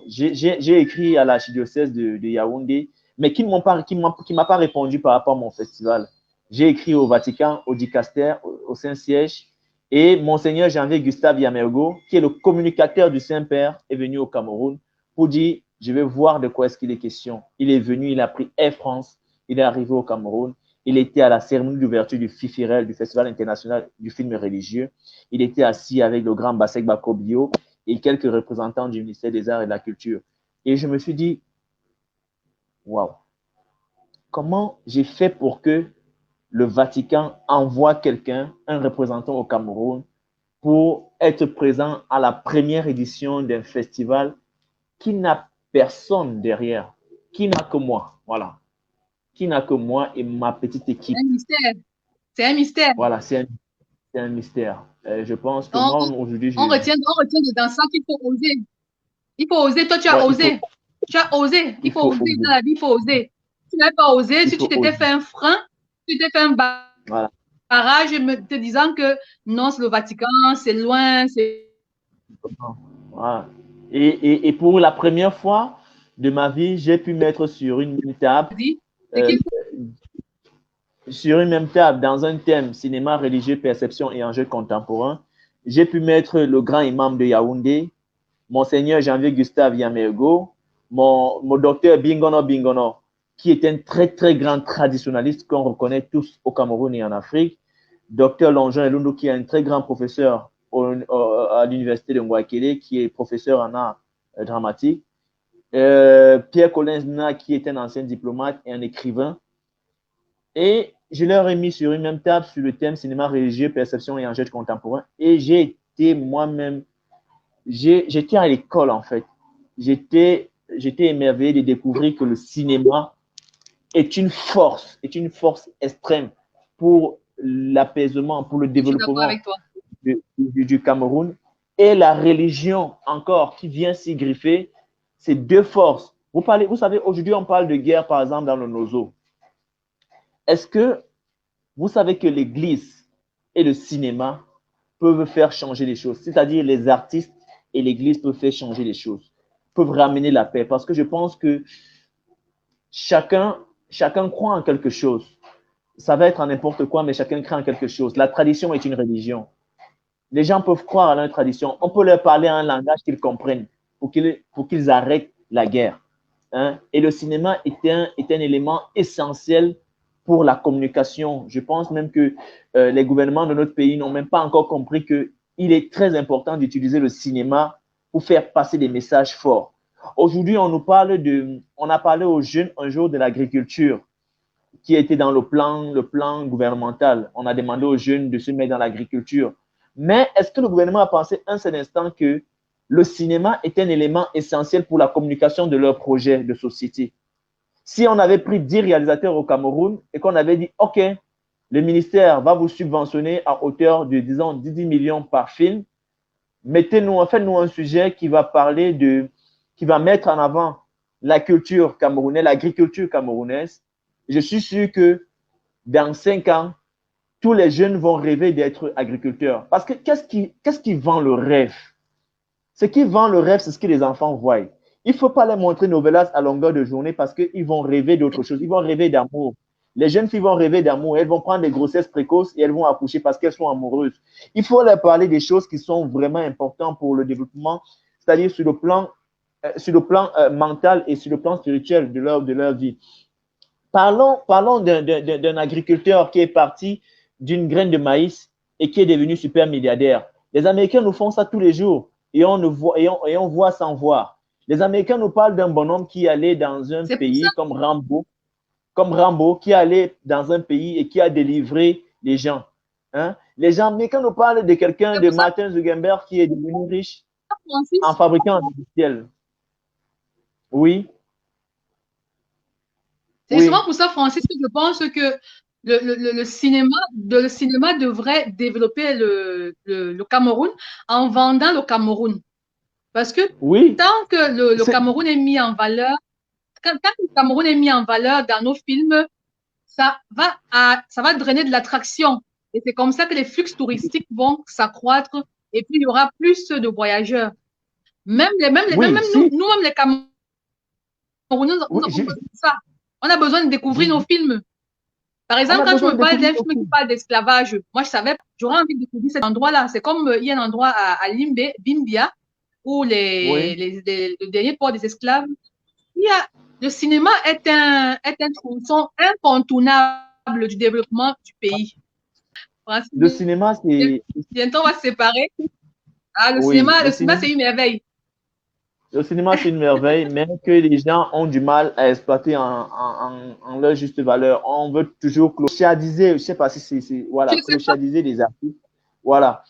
J'ai écrit à l'archidiocèse de Yaoundé, mais qui m'a pas répondu par rapport à mon festival. J'ai écrit au Vatican, au Dicaster, au Saint-Siège, et Monseigneur Janvier Gustave Yamergo, qui est le communicateur du Saint-Père, est venu au Cameroun pour dire je vais voir de quoi est-ce qu'il est question. Il est venu, il a pris Air France, il est arrivé au Cameroun, il était à la cérémonie d'ouverture du FIFIREL, du Festival international du film religieux. Il était assis avec le grand Bassek Bakobio et quelques représentants du ministère des Arts et de la Culture. Et je me suis dit, waouh, comment j'ai fait pour que le Vatican envoie quelqu'un, un représentant au Cameroun, pour être présent à la première édition d'un festival qui n'a personne derrière, qui n'a que moi, voilà, qui n'a que moi et ma petite C'est équipe. un mystère. C'est un mystère. Voilà, un mystère. Je pense que On, moi, aujourd'hui, on retient dans ça qu'il faut oser. Il faut oser. Toi, tu as ouais, osé. Tu as osé. Il il faut faut oser oser. dans la vie, il faut oser. Si tu n'avais pas osé, Il si tu faut t'étais oser. fait un frein, tu t'étais fait un Voilà. barrage te disant que non, c'est le Vatican, c'est loin, c'est. Voilà. Et pour la première fois de ma vie, j'ai pu mettre C'est euh, qu'il sur une même table, dans un thème cinéma, religieux, perception et enjeux contemporains, j'ai pu mettre le grand imam de Yaoundé, Monseigneur Janvier Gustave Yamergo, mon docteur Bingono Bingono, qui est un très, très grand traditionnaliste qu'on reconnaît tous au Cameroun et en Afrique, docteur Longeon Elundu, qui est un très grand professeur à l'université de Ngouakele, qui est professeur en art dramatique, Pierre Collins, qui est un ancien diplomate et un écrivain, et je leur ai mis sur une même table sur le thème cinéma religieux, perception et enjeux contemporains. Et j'ai été moi-même, j'étais à l'école en fait. J'étais émerveillé de découvrir que le cinéma est une force extrême pour l'apaisement, pour le je suis d'accord développement avec toi. du Cameroun. Et la religion encore qui vient s'y griffer, ces deux forces. Vous savez, aujourd'hui on parle de guerre par exemple dans le Nozo. Est-ce que vous savez que l'Église et le cinéma peuvent faire changer les choses? C'est-à-dire les artistes et l'Église peuvent faire changer les choses, peuvent ramener la paix. Parce que je pense que chacun, chacun croit en quelque chose. Ça va être en n'importe quoi, mais chacun croit en quelque chose. La tradition est une religion. Les gens peuvent croire à leur tradition. On peut leur parler un langage qu'ils comprennent pour qu'ils arrêtent la guerre. Hein? Et le cinéma est un élément essentiel pour la communication. Je pense même que les gouvernements de notre pays n'ont même pas encore compris qu'il est très important d'utiliser le cinéma pour faire passer des messages forts. Aujourd'hui, on a parlé aux jeunes un jour de l'agriculture qui était dans le plan gouvernemental. On a demandé aux jeunes de se mettre dans l'agriculture. Mais est-ce que le gouvernement a pensé un seul instant que le cinéma est un élément essentiel pour la communication de leur projet de société? Si on avait pris 10 réalisateurs au Cameroun et qu'on avait dit, OK, le ministère va vous subventionner à hauteur de, disons, 10 millions par film, faites-nous un sujet qui va qui va mettre en avant la culture camerounaise, l'agriculture camerounaise. Je suis sûr que dans 5 ans, tous les jeunes vont rêver d'être agriculteurs. Parce que qu'est-ce qui vend le rêve? Ce qui vend le rêve, c'est ce que les enfants voient. Il ne faut pas leur montrer novelas à longueur de journée parce qu'ils vont rêver d'autre chose. Ils vont rêver d'amour. Les jeunes filles vont rêver d'amour. Elles vont prendre des grossesses précoces et elles vont accoucher parce qu'elles sont amoureuses. Il faut leur parler des choses qui sont vraiment importantes pour le développement, c'est-à-dire sur le plan mental et sur le plan spirituel de leur vie. Parlons d'un agriculteur qui est parti d'une graine de maïs et qui est devenu super milliardaire. Les Américains nous font ça tous les jours et on voit sans voir. Les Américains nous parlent d'un bonhomme qui allait dans un pays comme Rambo, qui allait dans un pays et qui a délivré les gens. Hein? Les Américains nous parlent de quelqu'un de Martin Zuckerberg qui est devenu riche en Francis, fabriquant un logiciel. Oui, c'est oui, souvent pour ça, Francis, que je pense que le cinéma devrait développer le Cameroun en vendant le Cameroun. Parce que oui. tant que le Cameroun est mis en valeur, quand le Cameroun est mis en valeur dans nos films, ça va drainer de l'attraction. Et c'est comme ça que les flux touristiques vont s'accroître et puis il y aura plus de voyageurs. Oui, Même si. nous-mêmes, les Camerounais, nous Oui, avons besoin de ça. On a besoin de découvrir nos films. Par on exemple, a quand tu besoin me de parles découvrir d'un nos film qui films. parle d'esclavage, moi, j'aurais envie de découvrir cet endroit-là. C'est comme il y a un endroit à Limbe, Bimbia, ou Oui. le dernier port des esclaves, le cinéma est un tronçon incontournable du développement du pays. Le cinéma, c'est... Bientôt, on va se séparer. Ah, Oui, le cinéma, c'est une merveille. le cinéma, c'est une merveille, mais que les gens ont du mal à exploiter en leur juste valeur. On veut toujours clochadiser, je ne sais pas si Je voilà, ne sais pas. clochadiser les artistes. Voilà.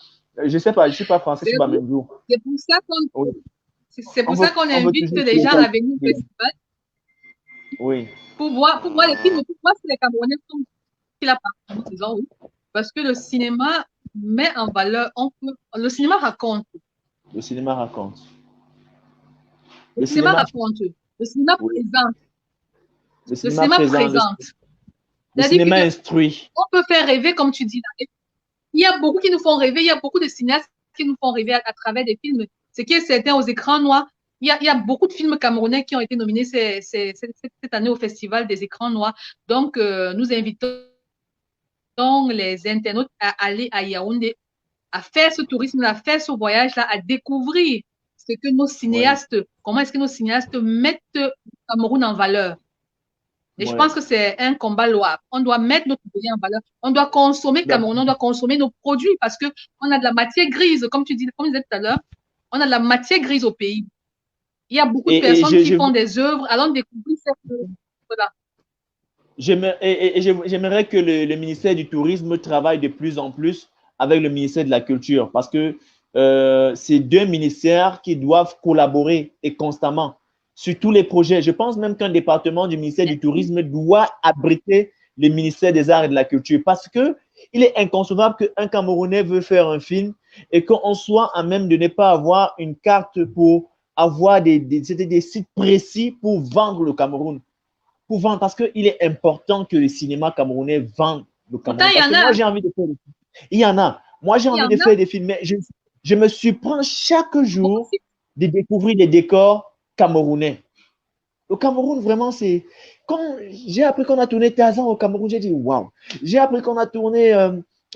Je ne sais pas, je ne suis pas français, je suis pas même jour. C'est pour ça qu'on Oui. c'est pour ça qu'on On veut invite toujours les gens à venir au clochadiser. festival Oui. pour voir les films, pour voir si les Camerounais sont qu'il a partout, disons, oui. Parce que le cinéma met en valeur, le cinéma raconte. Le cinéma raconte. Le Le cinéma cinéma, raconte. Le cinéma oui. présente. Le Le cinéma cinéma présent, présente. le C'est-à-dire cinéma que instruit. on peut faire rêver, comme tu dis. Il y a beaucoup qui nous font rêver, il y a beaucoup de cinéastes qui nous font rêver à travers des films. Ce qui est certain aux écrans noirs, il y a beaucoup de films camerounais qui ont été nominés cette année au Festival des écrans noirs. Donc, nous invitons les internautes à aller à Yaoundé, à faire ce tourisme, à faire ce voyage-là, à découvrir ce que nos Oui. cinéastes, comment est-ce que nos cinéastes mettent le Cameroun en valeur. Et je Oui. pense que c'est un combat louable. On doit mettre notre pays en valeur. On doit consommer Cameroun, on doit consommer nos produits parce qu'on a de la matière grise, comme tu disais tout à l'heure, on a de la matière grise au pays. Il y a beaucoup de Et personnes qui font des œuvres, allons découvrir cette œuvre. Voilà. J'aimerais que le ministère du Tourisme travaille de plus en plus avec le ministère de la Culture parce que c'est deux ministères qui doivent collaborer et constamment sur tous les projets. Je pense même qu'un département du ministère du Tourisme doit abriter le ministère des Arts et de la Culture parce que il est inconcevable qu'un Camerounais veut faire un film et qu'on soit à même de ne pas avoir une carte pour avoir des sites précis pour vendre le Cameroun pour vendre, parce qu'il est important que le cinéma camerounais vende le Pourtant, Cameroun. il y Parce en que moi, a. j'ai envie de faire des films. Il y en a. Moi, j'ai Il y envie en de a. faire des films, mais je me surprends chaque Bon, jour de découvrir des décors camerounais. Le Cameroun, vraiment, c'est. Quand j'ai appris qu'on a tourné Tarzan au Cameroun, j'ai dit waouh. J'ai appris qu'on a tourné.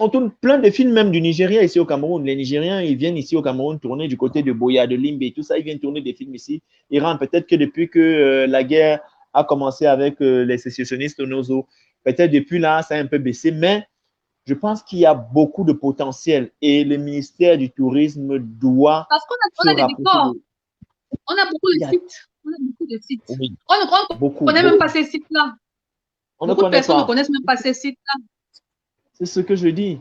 On tourne plein de films, même du Nigeria ici au Cameroun. Les Nigériens, ils viennent ici au Cameroun tourner du côté de Boya, de Limbe et tout ça. Ils viennent tourner des films ici. Ils rentrent. Peut-être que depuis que la guerre a commencé avec les sécessionnistes Nozo, peut-être depuis là, ça a un peu baissé. Mais je pense qu'il y a beaucoup de potentiel et le ministère du Tourisme doit parce se on a des rapprocher décors. de. On a beaucoup Il de y a sites. On a beaucoup de sites. oui, On ne beaucoup, connaît même beaucoup. pas ces sites-là. On ne Beaucoup de connaît personnes ne pas. connaissent même pas ces sites-là. C'est ce que je dis.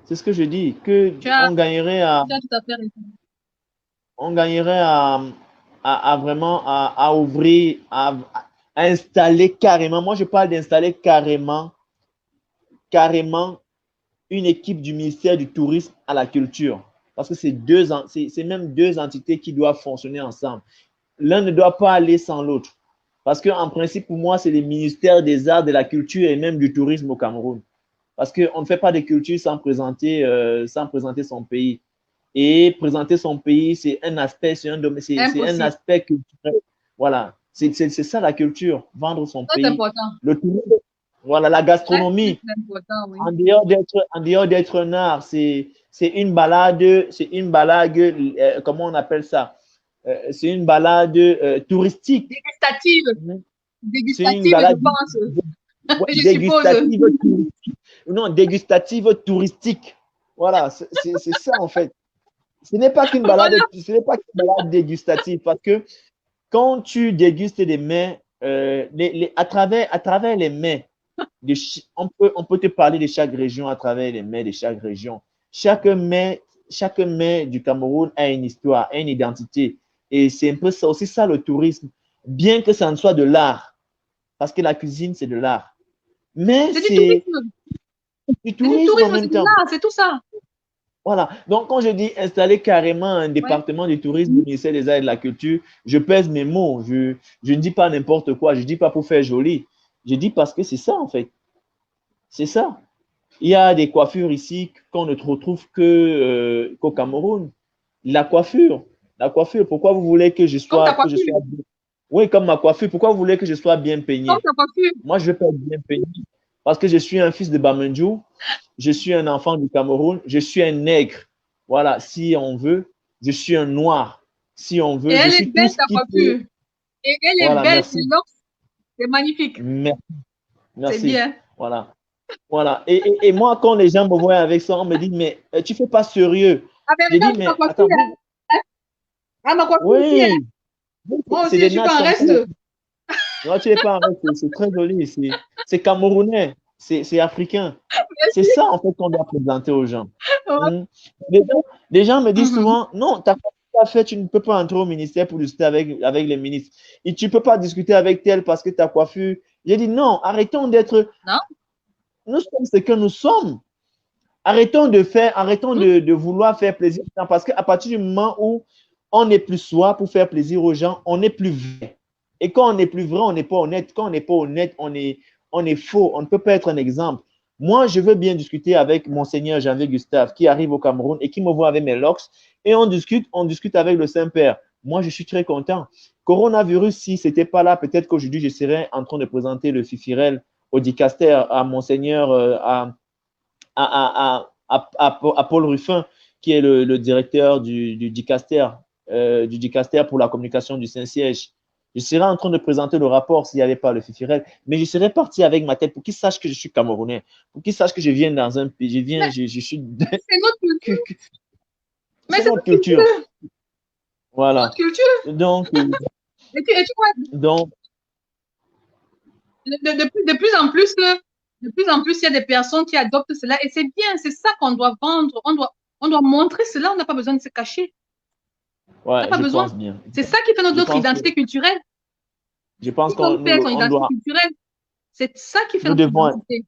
C'est ce que je dis. Que Tu as, on gagnerait à, tu as tout à fait raison. on gagnerait à vraiment à ouvrir, à installer carrément. Moi, je parle d'installer carrément une équipe du ministère du Tourisme à la culture. Parce que c'est même deux entités qui doivent fonctionner ensemble. L'un ne doit pas aller sans l'autre. Parce qu'en principe, pour moi, c'est le ministère des Arts, de la Culture et même du Tourisme au Cameroun. Parce qu'on ne fait pas de culture sans présenter son pays. Et présenter son pays, c'est un aspect, c'est un Impossible. aspect culturel. Voilà, c'est ça la culture, vendre son Très pays. important. Le tourisme, voilà, la Très, très gastronomie, important, oui. en dehors d'être un art, c'est une balade, comment on appelle ça? C'est une balade touristique. Dégustative. C'est une Dégustative, je balade pense. Je suppose. dégustative touristique. Non, dégustative touristique. Voilà, c'est ça en fait. Voilà. Ce n'est pas qu'une balade dégustative parce que quand tu dégustes des mets, à travers les mets, on peut te parler de chaque région à travers les mets de chaque région. Chaque mets du Cameroun a une histoire, a une identité. Et c'est un peu ça, aussi ça le tourisme. Bien que ça ne soit de l'art, parce que la cuisine, c'est de l'art. Mais C'est du c'est tourisme. du C'est du tourisme en tourisme, même c'est de temps. l'art, c'est tout ça. Voilà. Donc, quand je dis installer carrément un Ouais. département du tourisme au ministère des Arts et de la Culture, je pèse mes mots. Je ne dis pas n'importe quoi. Je ne dis pas pour faire joli. Je dis parce que c'est ça, en fait. C'est ça. Il y a des coiffures ici qu'on ne retrouve qu'au Cameroun. La coiffure, pourquoi vous voulez Comme ta que je coiffure. sois oui, comme ma coiffure, pourquoi vous voulez que je sois bien Comme peigné? ta coiffure. Moi, je veux pas être bien peigné parce que je suis un fils de Bamendjou, je suis un enfant du Cameroun, je suis un nègre. Voilà, si on veut, je suis un noir. si on Et veut. Je elle est suis tout belle, ce ta qui peut. coiffure. Et elle est Voilà, belle, merci. c'est magnifique. Merci. C'est Merci. bien. Voilà. Voilà. Et moi, quand les gens me voient avec ça, on me dit, mais tu ne fais pas sérieux. Ah, mais J'ai dit, regarde ma mais coiffure, attends, vous, hein. Ah, ma coiffure aussi, hein. oui, Moi c'est aussi, je des suis pas nattes en comme ça. reste. Non, tu n'es pas en reste, c'est très joli. C'est camerounais, c'est africain. C'est Merci. ça, en fait, qu'on doit présenter aux gens. Hmm. Les gens me disent Mhm. souvent, non, tu n'as pas fait, tu ne peux pas entrer au ministère pour discuter avec les ministres. Et tu ne peux pas discuter avec tel parce que ta coiffure. J'ai dit, non, arrêtons d'être. Non? Nous sommes ce que nous sommes. Arrêtons Mhm. de vouloir faire plaisir aux gens parce qu'à partir du moment où on n'est plus soi pour faire plaisir aux gens, on n'est plus vrai. Et quand on n'est plus vrai, on n'est pas honnête. Quand on n'est pas honnête, on est faux. On ne peut pas être un exemple. Moi, je veux bien discuter avec Monseigneur Janvier Gustave qui arrive au Cameroun et qui me voit avec mes locks et on discute avec le Saint-Père. Moi, je suis très content. Coronavirus, si ce n'était pas là, peut-être qu'aujourd'hui, je serais en train de présenter le Fifirel au dicaster à Monseigneur, à Paul Ruffin, qui est le directeur du dicaster pour la communication du Saint-Siège. Je serais en train de présenter le rapport s'il n'y avait pas le FIFIREL, mais je serais parti avec ma tête pour qu'ils sachent que je suis Camerounais, pour qu'ils sachent que je viens dans un pays, Mais je suis. c'est notre culture. Mais C'est c'est notre notre culture. culture. Notre Voilà. culture. Donc, Et tu vois, donc de plus en plus, il y a des personnes qui adoptent cela et c'est bien, c'est ça qu'on doit vendre. On doit montrer cela, on n'a pas besoin de se cacher. On n'a ouais, pas je besoin. pense bien. C'est ça qui fait Je notre pense que, identité culturelle. je pense Tout homme perd son on identité doit, culturelle. C'est ça qui fait nous notre devons, identité.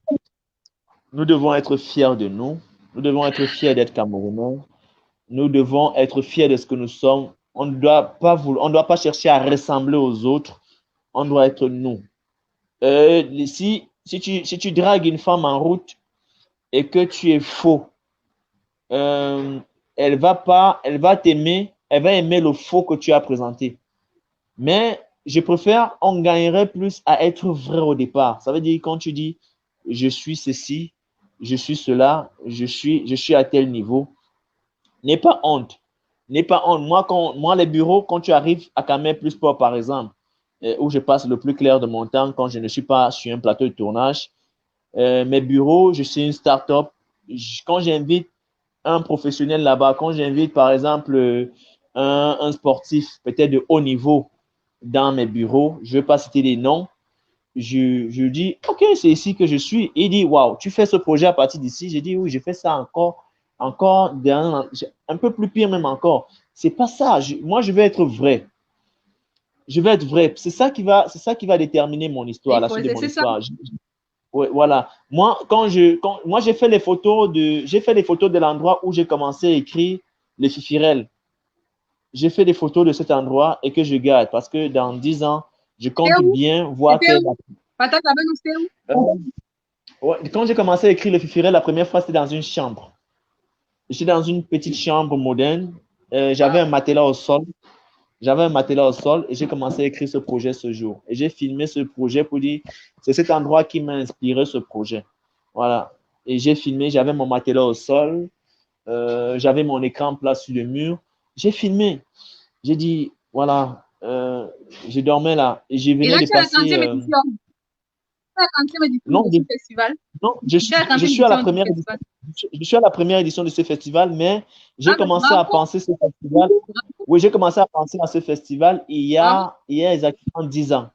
nous devons être fiers de nous. Nous devons être fiers d'être Camerounais. Nous devons être fiers de ce que nous sommes. On ne doit pas chercher à ressembler aux autres. On doit être nous. Si tu dragues une femme en route et que tu es faux, euh, elle va t'aimer, elle va aimer le faux que tu as présenté. Mais je préfère, on gagnerait plus à être vrai au départ. Ça veut dire quand tu dis, je suis ceci, je suis cela, je suis à tel niveau. N'aie pas honte. N'aie pas honte. Moi, les bureaux, quand tu arrives à Camer Plus Sport, par exemple, où je passe le plus clair de mon temps quand je ne suis pas sur un plateau de tournage, mes bureaux, je suis une start-up. Quand j'invite un professionnel là-bas, quand j'invite, par exemple, un sportif peut-être de haut niveau dans mes bureaux, je ne vais pas citer des noms, je dis, OK, c'est ici que je suis. Il dit, waouh, tu fais ce projet à partir d'ici. J'ai dit, oui, je fais ça encore un peu plus pire même encore. C'est pas ça. Moi, je vais être vrai. Je vais être vrai. C'est ça qui va déterminer mon histoire, Il la faut suite de mon c'est ça. histoire. Ouais, voilà. Moi, moi, j'ai fait les photos de l'endroit où j'ai commencé à écrire les Fifirel. J'ai fait des photos de cet endroit et que je garde parce que dans 10 ans, je C'était compte où? bien voir que C'était où? Patate avec nous, c'était où? ouais, quand j'ai commencé à écrire le Fifirel, la première fois, c'était dans une chambre. Je suis dans une petite chambre moderne. J'avais un Wow. matelas au sol. J'avais un matelas au sol et j'ai commencé à écrire ce projet ce jour. Et j'ai filmé ce projet pour dire, c'est cet endroit qui m'a inspiré ce projet. Voilà. Et j'ai filmé, j'avais mon matelas au sol, j'avais mon écran plat sur le mur. J'ai filmé. J'ai dit, voilà, je dormais là et je Et venais là, de tu as la passer. 30e édition. Tu as la 30e édition Non, de ce festival. non, Tu as la je 30e suis à la édition du première édition. festival. Je suis à la première édition de ce festival, mais j'ai Ah, mais commencé à bravo, penser ce festival. Oui, j'ai commencé à penser à ce festival bravo. il y a exactement 10 ans.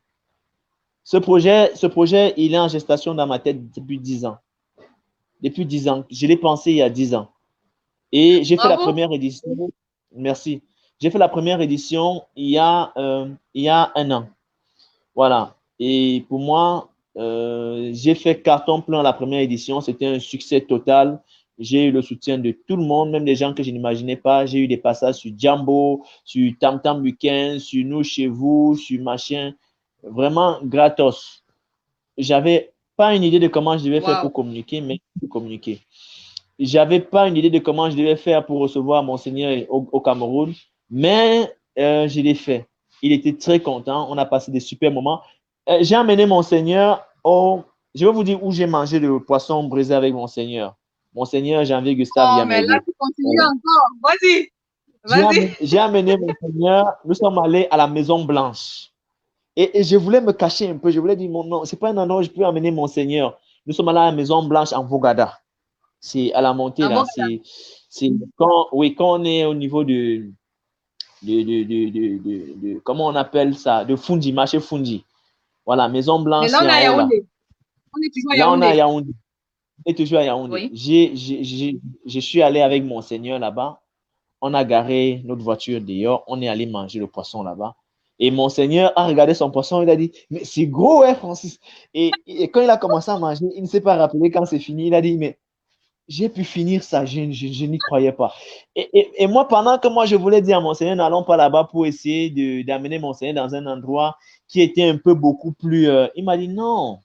Ce projet, il est en gestation dans ma tête depuis 10 ans. Depuis 10 ans. Je l'ai pensé il y a 10 ans. Et j'ai fait la Bravo. première édition. Merci. J'ai fait la première édition il y a un an. Voilà. Et pour moi, j'ai fait carton plein la première édition. C'était un succès total. J'ai eu le soutien de tout le monde, même des gens que je n'imaginais pas. J'ai eu des passages sur Jambo, sur Tam Tam Weekend, sur Nous Chez Vous, sur machin. Vraiment gratos. J'avais pas une idée de comment je devais faire Wow. pour communiquer, mais pour communiquer. J'avais pas une idée de comment je devais faire pour recevoir Monseigneur au Cameroun, mais je l'ai fait. Il était très content. On a passé des super moments. J'ai amené Monseigneur au. Je vais vous dire où j'ai mangé le poisson brisé avec Monseigneur. Monseigneur Janvier Gustave Oh, mais là, Yamergo. tu continues encore. Vas-y. Vas-y. J'ai amené mon Seigneur, nous sommes allés à la Maison Blanche. Et je voulais me cacher un peu. Je voulais dire, non, c'est pas un endroit où je peux amener mon Seigneur. Nous sommes allés à la Maison Blanche en Vogada. C'est à la montée, Ah là. bon, C'est quand, oui, quand on est au niveau comment on appelle ça? De Fundi, marché Fundi. Voilà, Maison mais Blanche, là, c'est on est en à haut, là. Yaoundé. On est toujours à Là, on est à Yaoundé. Yaoundé. On est toujours à Yaoundé. Oui. Je suis allé avec mon Seigneur là-bas. On a garé notre voiture dehors. On est allé manger le poisson là-bas. Et mon Seigneur a regardé son poisson. Il a dit, mais c'est gros, hein, Francis. Et quand il a commencé à manger, il ne s'est pas rappelé quand c'est fini. Il a dit, mais j'ai pu finir ça, je n'y croyais pas. Et moi, pendant que moi, je voulais dire à mon Seigneur, n'allons pas là-bas pour essayer d'amener mon Seigneur dans un endroit qui était un peu beaucoup plus... il m'a dit, non,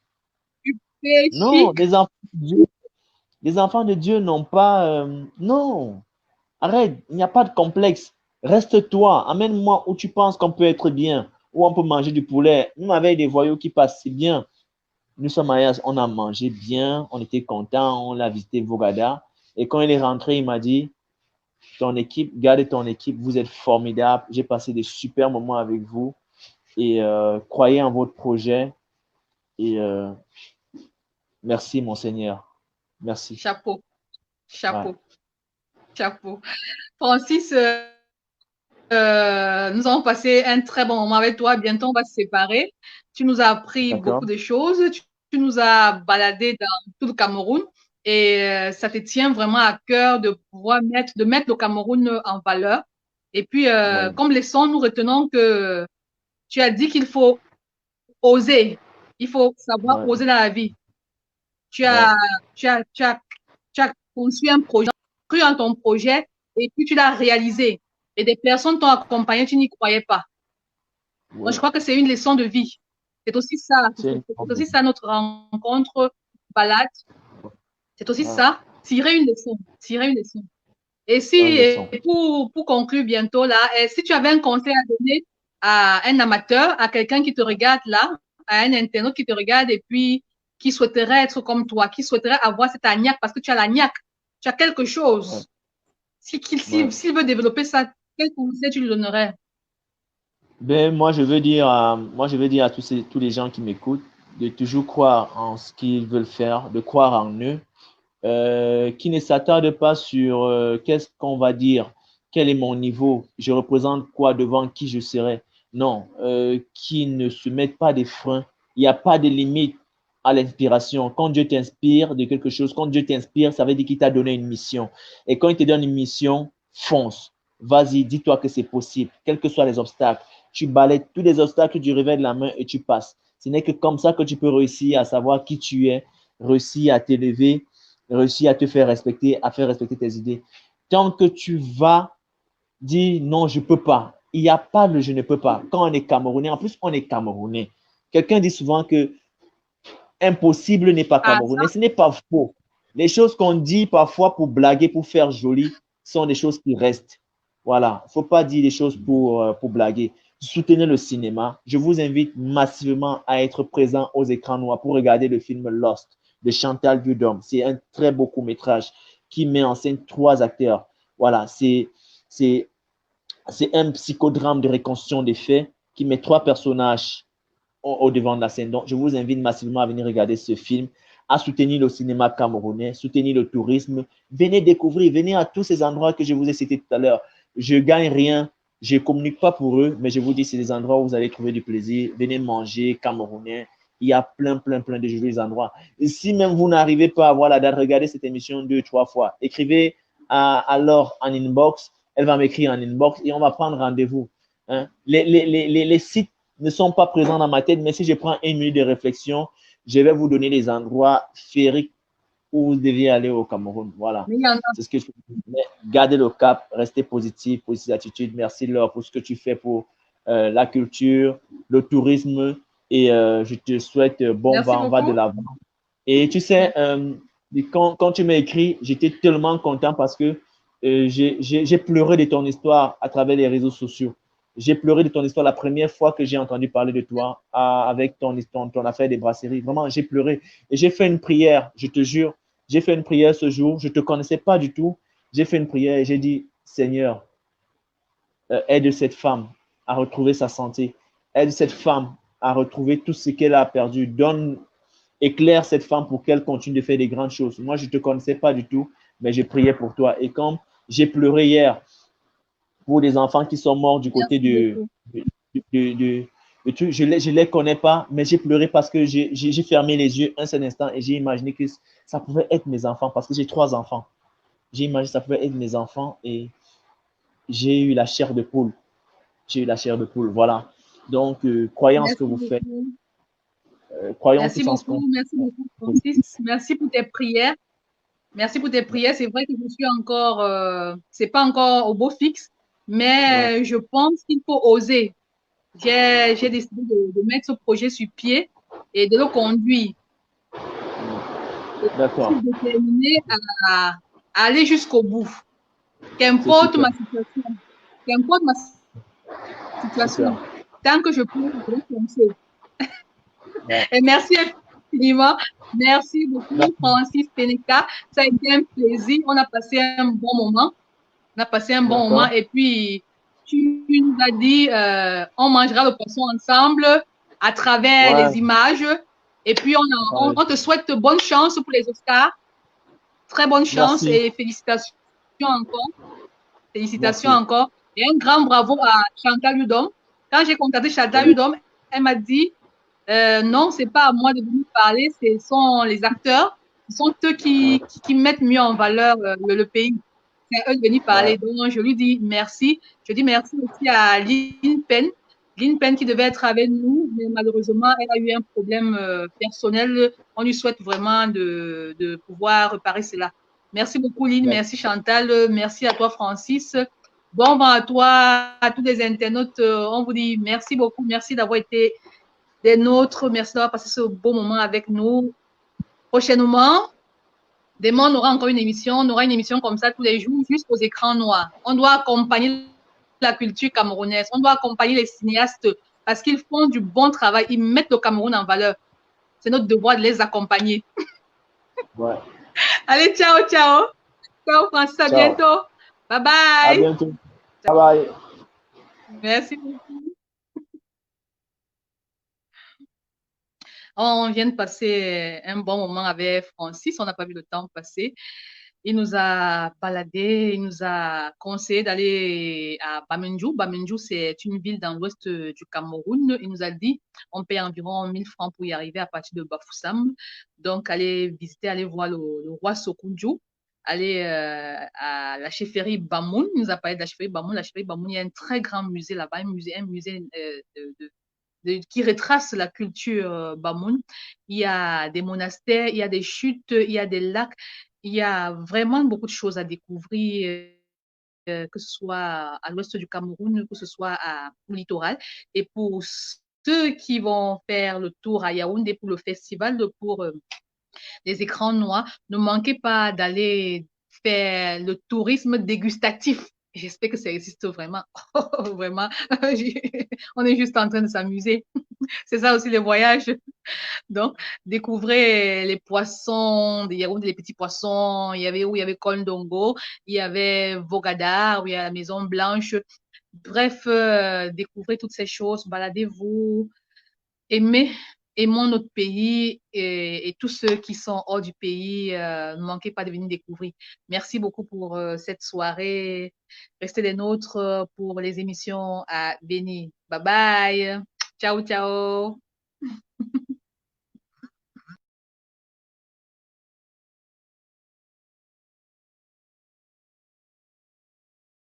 C'est non, chic. les enfants de Dieu n'ont pas... non, arrête, il n'y a pas de complexe. Reste-toi, amène-moi où tu penses qu'on peut être bien, où on peut manger du poulet. Nous, avec des voyous qui passent, c'est bien. Nous sommes allés, on a mangé bien, on était contents, on a visité Vogada. Et quand il est rentré, il m'a dit, ton équipe, gardez ton équipe, vous êtes formidable. J'ai passé des super moments avec vous et croyez en votre projet. Et merci, mon Seigneur. Merci. Chapeau, Ouais. chapeau, chapeau. Francis, nous avons passé un très bon moment avec toi. Bientôt, on va se séparer. Tu nous as appris beaucoup D'accord? de choses. Tu nous as baladé dans tout le Cameroun et ça te tient vraiment à cœur de pouvoir de mettre le Cameroun en valeur. Et puis, Oui. comme leçon, nous retenons que tu as dit qu'il faut oser. Il faut savoir Ouais. oser dans la vie. Tu Ouais. as, tu as conçu un projet, cru en ton projet et puis tu l'as réalisé. Et des personnes t'ont accompagné, tu n'y croyais pas. Moi, je Ouais. crois que c'est une leçon de vie. C'est une C'est forme de aussi ça notre rencontre balade. C'est aussi voilà. ça, tirer une leçon. Et si, Une leçon. pour conclure bientôt là, si tu avais un conseil à donner à un amateur, à quelqu'un qui te regarde là, à un internaute qui te regarde et puis qui souhaiterait être comme toi, qui souhaiterait avoir cette agnac parce que tu as l'agnac, tu as quelque Ouais. chose. Ouais. S'il veut développer ça, quel conseil tu lui donnerais? Ben, moi, je veux dire à tous les gens qui m'écoutent de toujours croire en ce qu'ils veulent faire, de croire en eux, qui ne s'attarde pas sur qu'est-ce qu'on va dire, quel est mon niveau, je représente quoi devant qui je serai. Non, qui ne se mettent pas des freins. Il n'y a pas de limite à l'inspiration. Quand Dieu t'inspire de quelque chose, quand Dieu t'inspire, ça veut dire qu'il t'a donné une mission. Et quand il te donne une mission, fonce. Vas-y, dis-toi que c'est possible, quels que soient les obstacles. Tu balayes tous les obstacles du revers de la main et tu passes. Ce n'est que comme ça que tu peux réussir à savoir qui tu es, réussir à t'élever, réussir à te faire respecter, à faire respecter tes idées. Tant que tu vas dire non, je ne peux pas, il n'y a pas le je ne peux pas. Quand on est Camerounais, en plus, on est Camerounais. Quelqu'un dit souvent que impossible n'est pas Ah, ça, Camerounais. Ce n'est pas faux. Les choses qu'on dit parfois pour blaguer, pour faire joli, sont des choses qui restent. Voilà, il ne faut pas dire des choses pour blaguer. Soutenez le cinéma. Je vous invite massivement à être présent aux écrans noirs pour regarder le film Lost de Chantal Dudom. C'est un très beau court-métrage qui met en scène trois acteurs. Voilà, c'est un psychodrame de reconstruction des faits qui met trois personnages au devant de la scène. Donc, je vous invite massivement à venir regarder ce film, à soutenir le cinéma camerounais, soutenir le tourisme. Venez découvrir, venez à tous ces endroits que je vous ai cités tout à l'heure. Je ne gagne rien, je ne communique pas pour eux, mais je vous dis, c'est des endroits où vous allez trouver du plaisir. Venez manger camerounais. Il y a plein de jolis endroits. Et si même vous n'arrivez pas à voir la date, regardez cette émission 2, 3 fois. Écrivez à Laure en inbox. Elle va m'écrire en inbox et on va prendre rendez-vous. Hein? Les sites ne sont pas présents dans ma tête, mais si je prends une minute de réflexion, je vais vous donner les endroits féeriques où vous deviez aller au Cameroun. Voilà. mais il y en a. C'est ce que je peux dire. Mais gardez le cap, restez positif, positive attitude. Merci Laure pour ce que tu fais pour la culture, le tourisme et je te souhaite bon Merci vent, va de beaucoup. l'avant. Et tu sais, quand tu m'as écrit, j'étais tellement content parce que j'ai pleuré de ton histoire à travers les réseaux sociaux. J'ai pleuré de ton histoire la première fois que j'ai entendu parler de toi avec ton affaire des brasseries. Vraiment, j'ai pleuré. Et j'ai fait une prière, je te jure. J'ai fait une prière ce jour. Je ne te connaissais pas du tout. J'ai fait une prière et j'ai dit, Seigneur, aide cette femme à retrouver sa santé, aide cette femme à retrouver tout ce qu'elle a perdu, donne, éclaire cette femme pour qu'elle continue de faire des grandes choses. Moi, je ne te connaissais pas du tout, mais j'ai prié pour toi. Et comme j'ai pleuré hier pour des enfants qui sont morts du côté Merci beaucoup. je ne les connais pas, mais j'ai pleuré parce que j'ai fermé les yeux un seul instant et j'ai imaginé que ça pouvait être mes enfants parce que j'ai 3 enfants. J'ai imaginé que ça pouvait être mes enfants et j'ai eu la chair de poule. J'ai eu la chair de poule, voilà. Donc, croyez en ce que Merci vous faites. beaucoup. Croyons Merci tous en ce qu'on beaucoup. Merci beaucoup, Francis. Merci pour tes prières. Merci pour tes prières. C'est vrai que je suis encore, c'est pas encore au beau fixe, ouais. mais je pense qu'il faut oser. J'ai décidé de mettre ce projet sur pied et de le conduire. Je suis D'accord. déterminée à aller jusqu'au bout. C'est Qu'importe super. ma situation, qu'importe ma Super. situation, tant que je peux, je vais foncer. Ouais. Et merci infiniment. Merci beaucoup, Francis Pénéca. Ça a été un plaisir. On a passé un bon moment. On a passé un bon moment. D'accord. Et puis, tu nous as dit, on mangera le poisson ensemble à travers Ouais. les images. Et puis, Ouais. on te souhaite bonne chance pour les Oscars. Très bonne chance Merci. et félicitations encore. Félicitations Merci. encore. Et un grand bravo à Chantal Udom. Quand j'ai contacté Chantal Oui. Udom, elle m'a dit, non, c'est pas à moi de venir parler, ce sont les acteurs, ce sont eux Ouais. qui mettent mieux en valeur le pays. C'est à eux de venir Ouais. parler. Donc, je lui dis merci. Je dis merci aussi à Lynn Pen. Lynn Pen qui devait être avec nous, mais malheureusement, elle a eu un problème personnel. On lui souhaite vraiment de pouvoir réparer cela. Merci beaucoup, Lynn. Merci, Chantal. Merci à toi, Francis. Bon vent à toi, à tous les internautes. On vous dit merci beaucoup. Merci d'avoir été des nôtres. Merci d'avoir passé ce beau moment avec nous. Prochainement, demain, on aura encore une émission. On aura une émission comme ça tous les jours, juste aux écrans noirs. On doit accompagner la culture camerounaise. On doit accompagner les cinéastes parce qu'ils font du bon travail. Ils mettent le Cameroun en valeur. C'est notre devoir de les accompagner. Ouais. Allez, ciao, ciao. Ciao, Francis. À Ciao. bientôt. Bye À bye. bientôt. Bye bye. Merci beaucoup. On vient de passer un bon moment avec Francis. On n'a pas vu le temps passer. Il nous a baladé, il nous a conseillé d'aller à Bamendjou. Bamendjou, c'est une ville dans l'ouest du Cameroun. Il nous a dit on paye environ 1000 francs pour y arriver à partir de Bafoussam. Donc, aller visiter, aller voir le roi Sokundjou, aller à la chefferie Bamoun. Il nous a parlé de la chefferie Bamoun. La chefferie Bamoun, il y a un très grand musée là-bas, un musée qui retrace la culture Bamoun. Il y a des monastères, il y a des chutes, il y a des lacs, il y a vraiment beaucoup de choses à découvrir, que ce soit à l'ouest du Cameroun, que ce soit au littoral. Et pour ceux qui vont faire le tour à Yaoundé pour le festival, pour les écrans noirs, ne manquez pas d'aller faire le tourisme dégustatif. J'espère que ça existe vraiment. Vraiment, on est juste en train de s'amuser. C'est ça aussi les voyages. Donc, découvrez les poissons, il y avait des petits poissons, il y avait où il y avait Kondongo, il y avait Vogadar, où il y a la Maison Blanche. Bref, découvrez toutes ces choses, baladez-vous, aimez, aimons notre pays et tous ceux qui sont hors du pays, ne manquez pas de venir découvrir. Merci beaucoup pour cette soirée. Restez des nôtres pour les émissions à venir. Bye bye. Ciao, ciao.